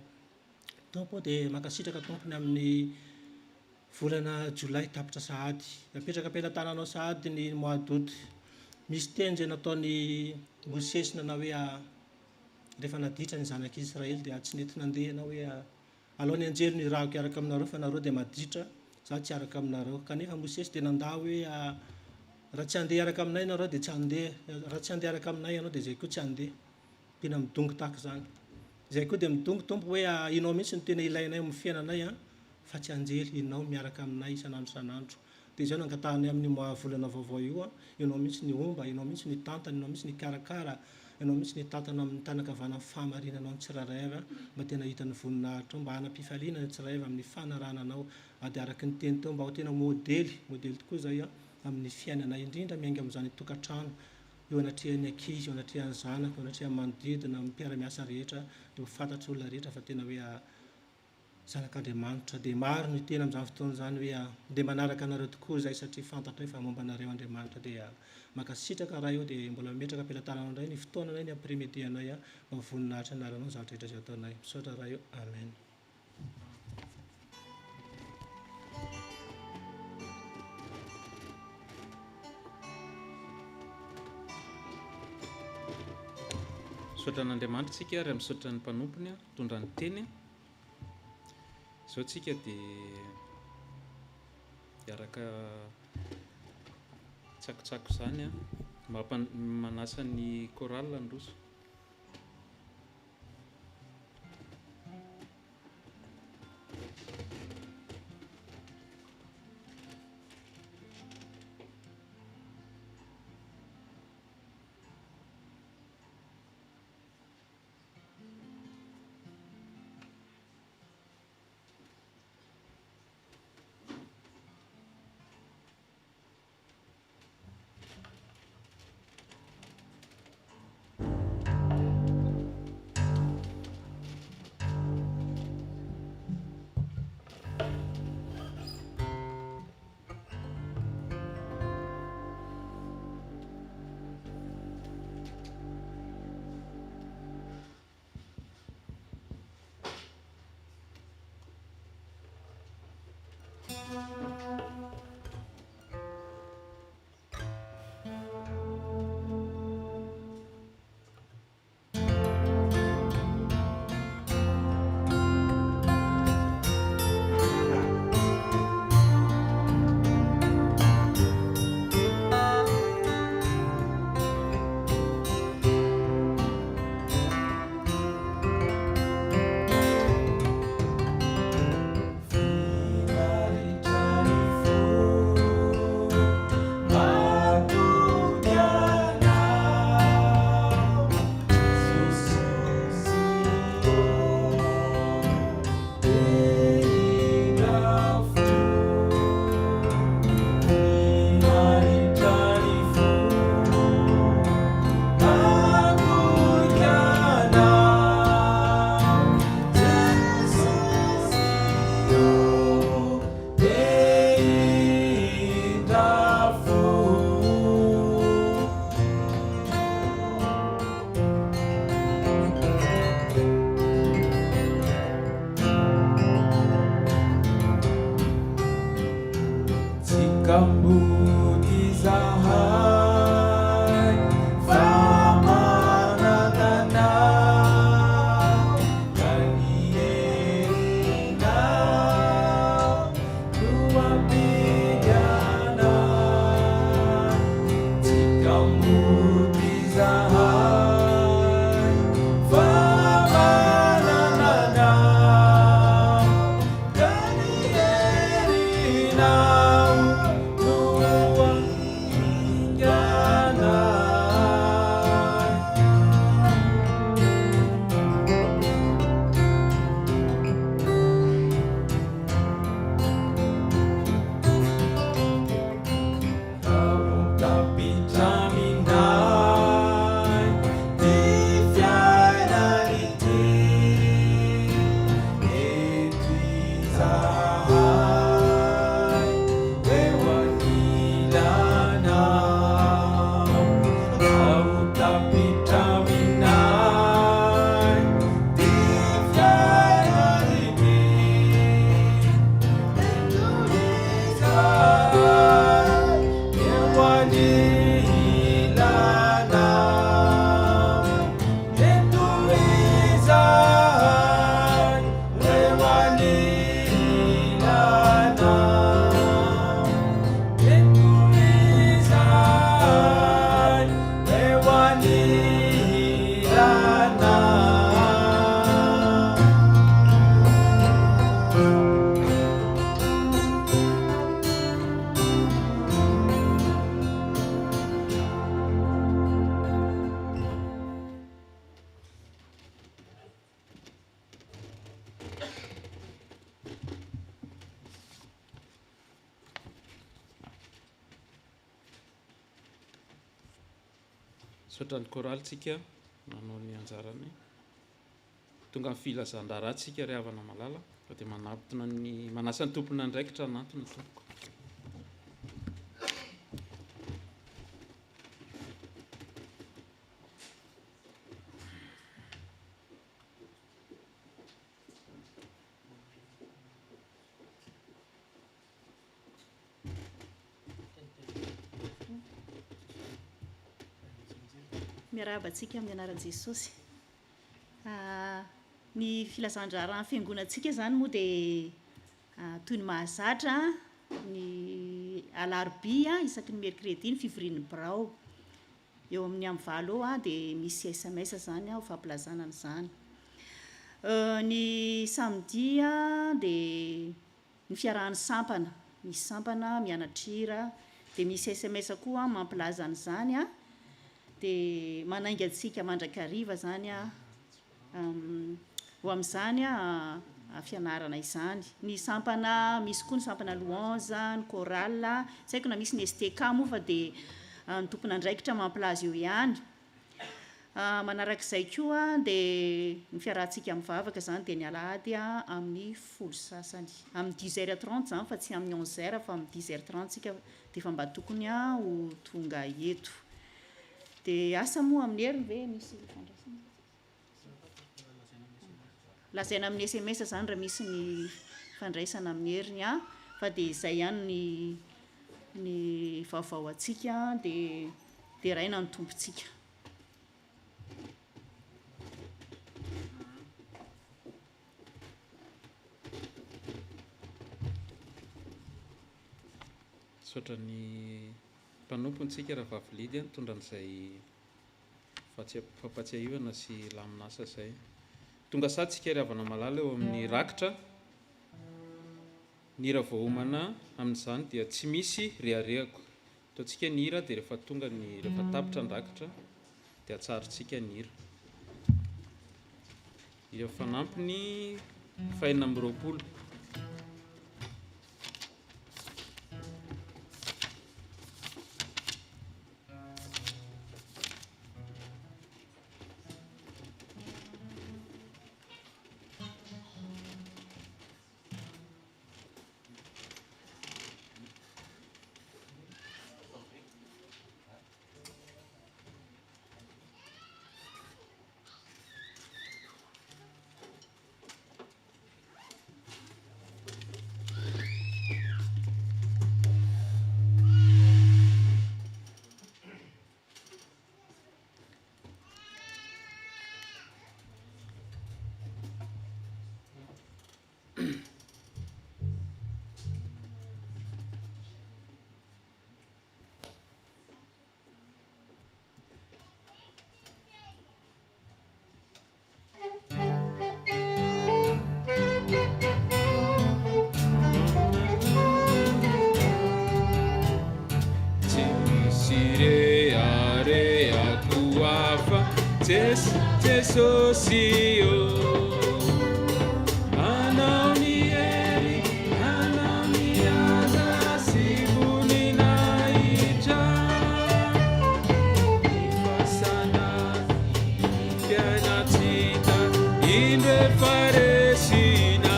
tompo dia makasitraka tompony amin'ny volana jolay tapitra sahady apetraka ampelantananao sahady ny mois d'août misy teny zay nataony Mosesy na hoe rehefa naditra ny zanak'Israely dia tsy nety nandeha na hoe alao ny anjelo ny rahako iaraka aminareo fa nareo dia maditra za tsy araka aminareo kanefa Mosesy dia nandà hoe raha tsy handeha araka aminay nareo dia tsy handeha raha tsy handeha araka aminay ianao dia zay koa tsy handeha pina midongo tahaka zany zay koa dia midongo tompo hoe inao mihitsy ny tena ilainay amin'ny fiainanay fa tsy anjely inao miaraka aminay isanandro sanandro dia izao no angatanay amin'ny volana vaovao io ianao mihitsy ny omba ianao mihitsy ny tantana ianao mihitsy ny karakara ianao mihitsy ny tantana amin'ny tanakavana amin'ny fahamarinanao ny tsirairay mba tena hitany voninahitra mba hanam-pifaliana ny tsirairay amin'ny fanarananao dia araky ny teny teo mba ho tena modely tokoa zay amin'ny fiainana indrindra miainga amin'izany tokantrano eo anatrihan'ny ankizy eo anatrihan'ny zanaka eo anatrihan'ny manodidina amin'ny mpiara-miasa rehetra dia ho fantatry olona rehetra fa tena hoe zanak'Andriamanitra dia maro ny tena amin'izany fotoana zany hoe dia manaraka anareo tokoa zay satria fantatra hoe fa momba anareo Andriamanitra dia makasitraka raha io dia mbola metraka ampelantananao indray ny fotoananay ny après-midi-anay mba voninahitra anaranao zavatra rehetra zay ataonay misaotra raha io amen. Misaotra an'Andriamanitra tsika ary misaotra ny mpanompony tondra ny teny izao tsika dia araka tsakotsako zany manasa ny choral androso. Sotrany koralitsika nanao ny anjarany tonga amin'ny filazan-darantsika ry havana malala fa dia manatona ny manasa ny tompona andraikitra anatony tompoko. miarabantsika amin'ny anaran'i Jesosy. Ny filazan-draharaha fiangonantsika zany moa dia toy ny mahazatra ny alarobia isaky ny mercredi ny fivorian'ny birao eo amin'ny amin'ny valo eo dia misy SMS zany ho fampilazana an'izany. Ny samedi dia ny fiarahan'ny sampana, misy sampana mianatra dia misy SMS koa mampilaza an'izany dia manainga antsika mandrakariva zany ho amin'izany fianarana izany. Ny sampana misy koa ny sampana louange, ny chorale, tsy haiko na misy ny STK moa fa dia ny tompona andraikitra mampilaza eo ihany. Manarak'izay koa dia ny fiarahantsika mivavaka zany dia ny alahady amin'ny folo sasany amin'ny 10h30 zany fa tsy amin'ny 11h fa amin'ny 10h30 tsika dia efa mba tokony ho tonga eto. Dia asa moa amin'ny heriny ve misy fandraisana? Lazaina amin'ny SMS zany raha misy ny fandraisana amin'ny heriny fa dia izay ihany ny vaovao atsika dia raina ny tompontsika. Sotra ny mpanompontsika raha vavilidy mitondra an'izay fampatsiahivana sy laminasa izay. Tonga satsika ry havana malala eo amin'ny rakitra ny hira voahomana amin'izany dia tsy misy reharehako. Ataontsika ny hira dia rehefa tonga ny rehefa tapitra ny rakitra dia atsarotsika ny hira. Hira fanampy ny 420. Jesosio anaunieri anauniaza sibuninaija ifasana pianatita indre faresina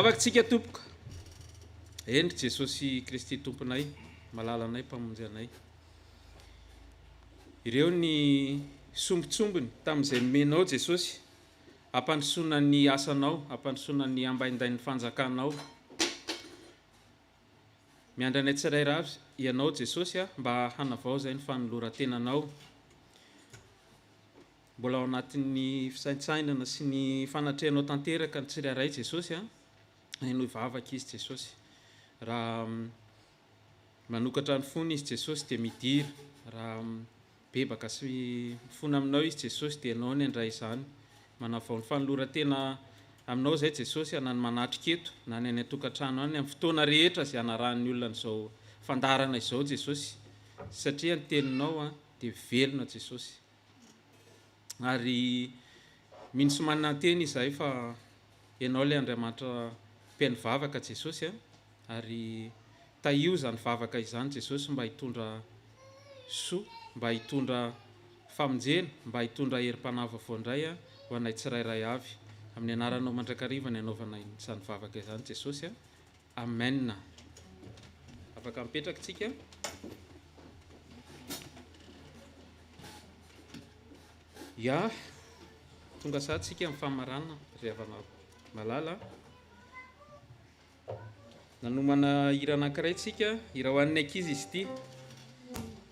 vavakantsika tompoko endry Jesosy Kristy tomponay malalanay mpamonjy anay ireo ny sombitsombony tamin'izay nomenao Jesosy ampandrosoana ny asanao ampandrosoana ny ambaindain'ny fanjakanao miandra anay tsirairay avy ianao Jesosy mba hanavao zay ny fanoloran-tenanao mbola ao anatin'ny fisaintsainana sy ny fanatrehanao tanteraka ny tsirairay Jesosy hainao ivavaka izy Jesosy raha manokatra ny fony izy Jesosy dia midira raha bebaka sy mifona aminao izy Jesosy dia ianao ny andray izany manavao ny fanoloran-tena aminao zay Jesosy na ny manatrika eto na ny any an-tokantrano any amin'ny fotoana rehetra izay hanaran'ny olona n'izao fandarana izao Jesosy satria ny teninao dia velona Jesosy ary minisy mananteny izahay fa ianao ilay Andriamanitra mpihainy vavaka Jesosy ary taio zany vavaka izany Jesosy mba hitondra soa mba hitondra famonjena mba hitondra herim-panava voandray ho anay tsirairay avy amin'ny anaranao mandrakariva ny anaovanay izany vavaka izany Jesosy amen. Afaka mipetraka tsika. Ya tonga sady tsika amin'ny famarana riavana malala nanomana hira anankiray tsika hira ho an'ny ankizy izy ity.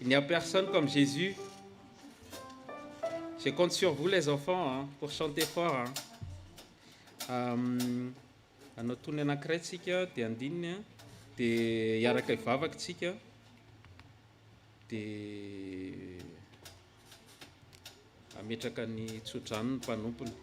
Il n'y a personne comme Jésus. Je compte sur vous les enfants pour chanter fort. Anao tony anankiray tsika dia andininy dia hiaraka ivavaka tsika dia ametraka ny tsodrano ny mpanompony.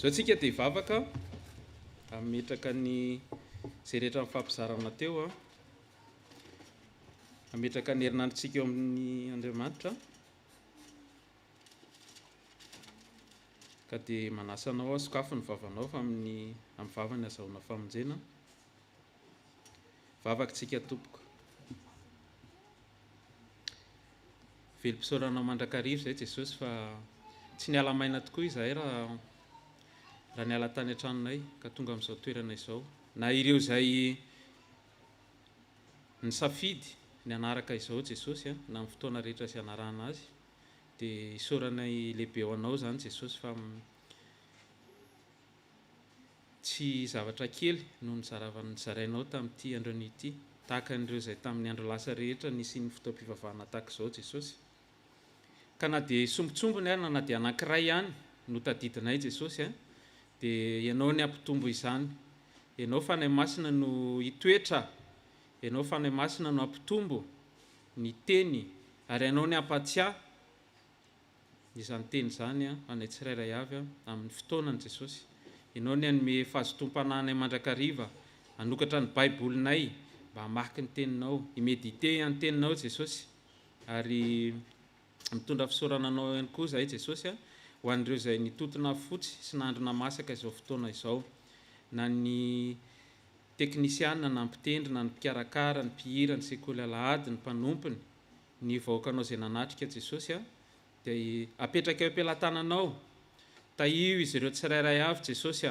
Zao tsika dia hivavaka ametraka ny zay rehetra mifampizarana teo ametraka ny herinandrontsika eo amin'ny Andriamanitra ka dia manasanao sokafo ny vavanao fa amin'ny vavany azahoana famonjena. Vavakantsika tompoko. Velom-pisaoranao mandrakariva zay Jesosy fa tsy niala maina tokoa izahay raha niala tany an-tranonay ka tonga amin'izao toerana izao na ireo izay ny safidy ny anaraka izao Jesosy na amin'ny fotoana rehetra sy anarana azy dia isaoranay lehibe ao anao zany Jesosy fa tsy zavatra kely noho ny zaravan'ny zarainao tamin'ity andron'ity tahaka an'ireo izay tamin'ny andro lasa rehetra nisy ny fotoam-pivavahana tahaka izao Jesosy. Ka na dia sombotsombony ary na dia anankiray ihany no tadidinay Jesosy dia ianao ny ampitombo izany. Ianao fanahy masina no hitoetra, ianao fanahy masina no ampitombo ny teny, ary ianao ny ampatsiahy izany teny izany anay tsirairay avy amin'ny fotoanany Jesosy. Ianao ny anome fahazotom-panahinay mandrakariva, anokatra ny baibolinay mba hamaky ny teninao, imedite any teninao Jesosy, ary mitondra fisaorananao ihany koa zahay Jesosy ho an'ireo izay nitotona fotsy sy nandrona masaka izao fotoana izao, na ny teknisiana, na ny mpitendry, na ny mpikarakara, ny mpihira, ny sekoly alahady, ny mpanompony, ny vahoakanao izay nanatrika Jesosy dia apetraka eo am-pelantananao. Tahio izy ireo tsirairay avy Jesosy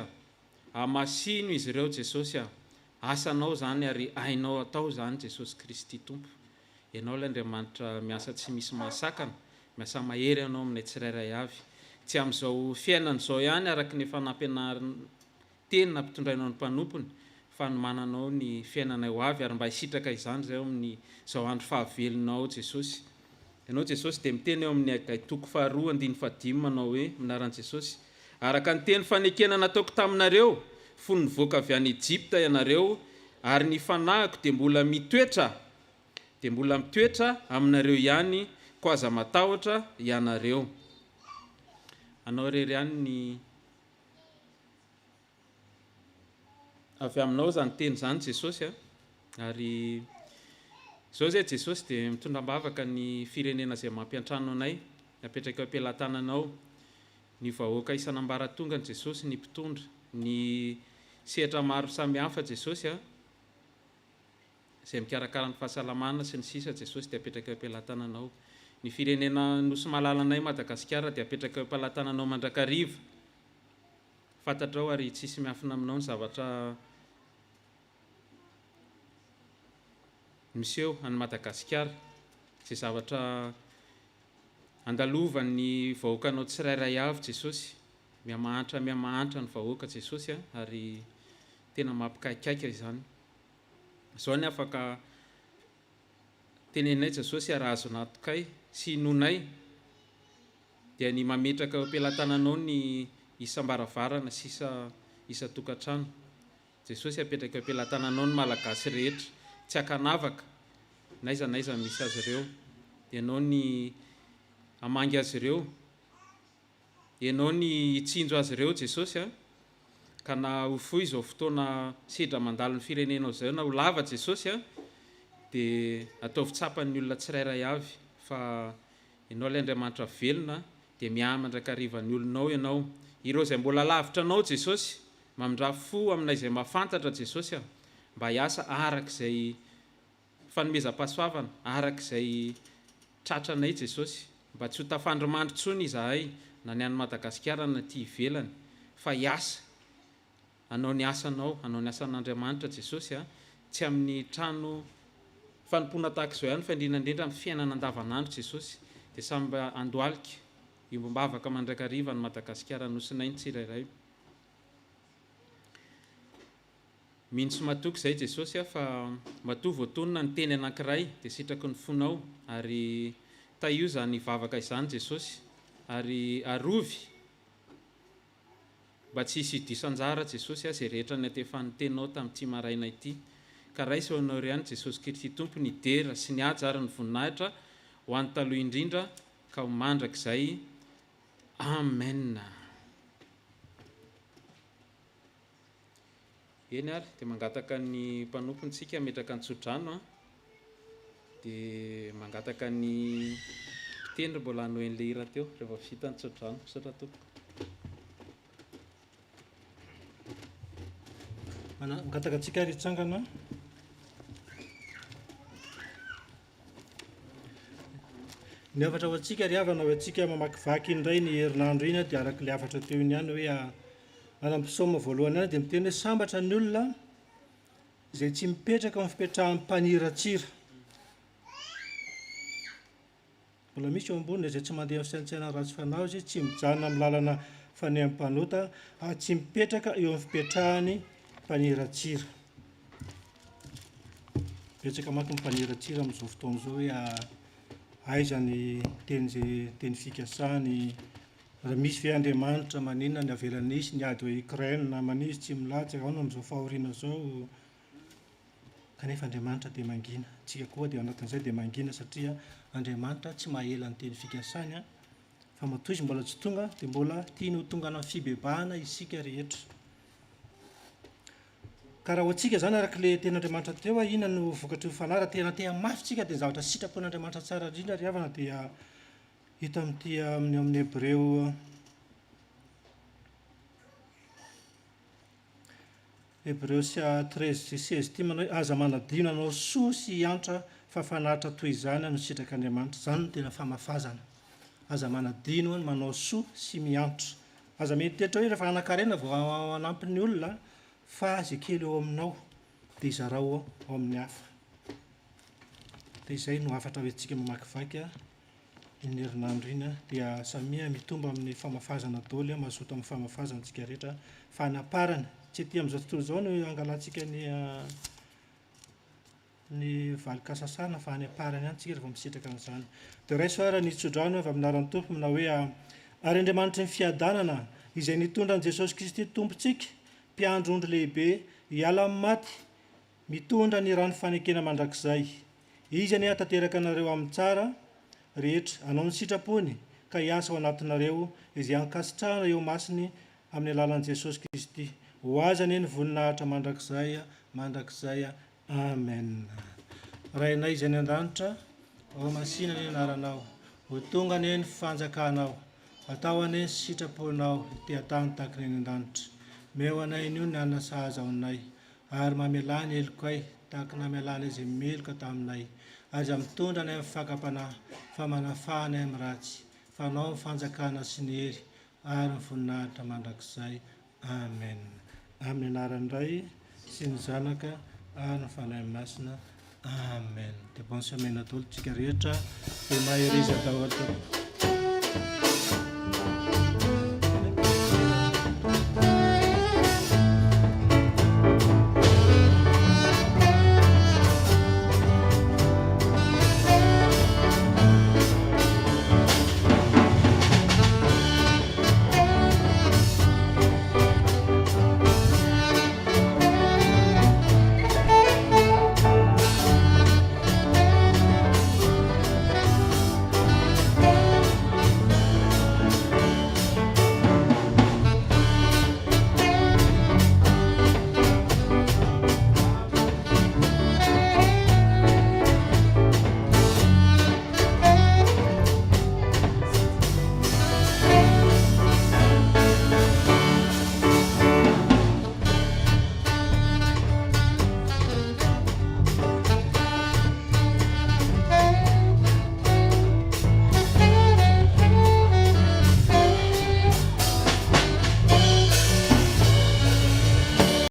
hamasino izy ireo Jesosy asanao zany ary hainao atao zany Jesosy Kristy Tompo. Ianao ilay Andriamanitra miasa tsy misy mahasakana, miasa mahery ianao aminay tsirairay avy, tsy amin'izao fiainana izao ihany araka ny fanampianarana teny nampitondrainao ny mpanompony, fa ny mananao ny fiainanay ho avy ary mba hisitraka izany zay amin'ny izao andro fahavelonao Jesosy. Ianao Jesosy dia miteny eo amin'ny Toko 2:5 manao hoe minaran'i Jesosy: araka ny teny fanekena nataoko taminareo fony nivoaka avy any Ejipta ianareo, ary ny fanahiko dia mbola mitoetra aminareo ihany, ko aza matahotra ianareo. Anao rery ihany ny avy aminao zany teny zany Jesosy ary izao zay Jesosy dia mitondra-bavaka ny firenena izay mampiantrano anay, apetraka eo am-pelantananao, ny vahoaka isan'ambaratonga ny Jesosy ny mpitondra, ny sehatra maro samihafa Jesosy izay mikarakara ny fahasalamana sy ny sisa Jesosy dia apetraka eo am-pelantananao. Ny firenena nosy malalanay Madagasikara dia apetraka eo am-pelantananao mandrakariva. Fantatrao ary tsisy miafina aminao ny zavatra miseho any Madagasikara, izay zavatra andalovan'ny vahoakanao tsirairay avy Jesosy, miamahantra ny vahoaka Jesosy ary tena mampikaikaika izany. Izao ny afaka tenenay Jesosy raha azo natokay sy nonay dia ny mametraka eo am-pelantananao ny isam-baravarana sy isa-tokantrano. Jesosy apetraka eo am-pelantananao ny malagasy rehetra, tsy hakanavaka naiza misy azy ireo, ianao ny hamangy azy ireo, ianao ny hitsinjo azy ireo Jesosy ka na ho fohy izao fotoana sedra mandalo ny firenenao izay na ho lava Jesosy dia ataovy tsapan'ny olona tsirairay avy, fa ianao ilay Andriamanitra velona dia mihamandrakariva ny olonao ianao. Ireo izay mbola lavitra anao Jesosy, mamindra fo aminay izay mahafantatra Jesosy mba hiasa arak'izay fanomezam-pahasoavana, arak'izay tratranay Jesosy, mba tsy ho tafandromandry tsony izahay na ny any Madagasikara na ty ivelany, fa hiasa anao ny asanao, anao ny asan'Andriamanitra Jesosy tsy amin'ny trano fanompoana tahaka izao ihany fa indrindra amin'ny fiainana andavanandro Jesosy, dia samby andohalika iombavaka mandrakariva ny Madagasikara nosinay ny tsirairay. Mihitsy matoky izay Jesosy fa matoa voatonona ny teny anankiray dia sitraky ny fonao, ary tahio zany vavaka izany Jesosy, ary arovy mba tsy hisy disan-jara Jesosy izay rehetra ny atefan'ny teninao tamin'ity maraina ity. Ka raisy hoanao ihany Jesosy Kristy Tompo ny dera sy ny haja ary ny voninahitra ho an'ny taloha indrindra ka ho mandrakizay. Amen. Eny ary dia mangataka ny mpanompontsika metraka ny tsodrano dia mangataka ny mpitendry mbola hanao an'ilay hira teo rehefa vita ny tsodrano. Misaotra tompo. Mangataka antsika ary hitsangana. Ny afatra ho antsika ry havana ho antsika mamakivaky indray ny herinandro iny dia arak'ilay afatra teo iny ihany hoe anam-pisaoma voalohany ihany dia miteny hoe sambatra ny olona izay tsy mipetraka amin'ny fipetrahan'ny mpaniratsira. Mbola misy eo ambonina izay tsy mandeha amin'ny saintsaina ratsy fanao izy, tsy mijanona amin'ny lalana faneam-panota, tsy mipetraka eo amin'ny fipetrahany mpaniratsira. betsaka manko mipaniratsira amin'izao fotoana izao hoe aizany teny fikasany raha misy ve Andriamanitra maninona ny avelanisy ny ady hoe Ukraine manizy tsy milatsaka ao no amin'izao fahoriana zao kanefa Andriamanitra dia mangina tsika koa dia anatin'izay dia mangina satria Andriamanitra tsy mahela ny teny fikasany fa matoa izy mbola tsy tonga dia mbola tiany ho tonga amin'ny fibebahana isika rehetra ka raha ho antsika zany arak'ilay ten'Andriamanitra teo inona no vokatry ny fanara tena mafy tsika dia zavatra sitrapon'Andriamanitra tsara indrindra ry havana dia hita amin'ity amin'ny Hebreo 13:16 ity manao hoe aza manadino anao soa sy hiantra fa fanatra toy izany no sitrak'Andriamanitra zany no tena famafazana aza manadino manao soa sy miantra aza mieritreritra hoe rehefa anakarena vao anampy ny olona fa izay kely eo aminao dia izarao ao amin'ny hafa dia izay no afatra hoentsika mamakivaky iny herinandro iny dia samia mitomba amin'ny famafazana daholo mazoto amin'ny famafazana antsika rehetra fanaparana tsy aty amin'izao tontolo izao no angalantsika ny valikasasana fa any aparany any tsika rehefa misitraka an'izany dia raisoara ny tsodrano avy aminaran'ny tompo mina hoe ary Andriamanitra ny fiadanana izay nitondra an' Jesosy Kristy tompontsika mpiandro ondro lehibe hiala amin'ny maty mitondra ny rano fanekena mandrakizay izy any hatanteraka anareo amin'ny tsara rehetra anao ny sitrapony ka hiasa ao anatinareo izay ankasitrahana eo masiny amin'ny alalan'i Jesosy Kristy ho azy anie ny voninahitra mandrakizay amen rainay izay ny an-danitra ao masina ny anaranao ho tonga anie ny fanjakanao atao anie ny sitraponao ty atany tahaka ny an-danitra meo anay nio ny anana sahaza ao anay ary mamelany elokay tahaka namelany izay meloka taminay aza mitondra anay amin'ny fakapanahy fa manafahana amin'ny ratsy fa anao ny fanjakana sy ny hery ary ny voninahitra mandrakizay amen amin'ny anaran'ny Ray sy ny Zanaka ary ny Fanahy Masina amen dia bonne semaine daholo tsika rehetra dia maheriza daholo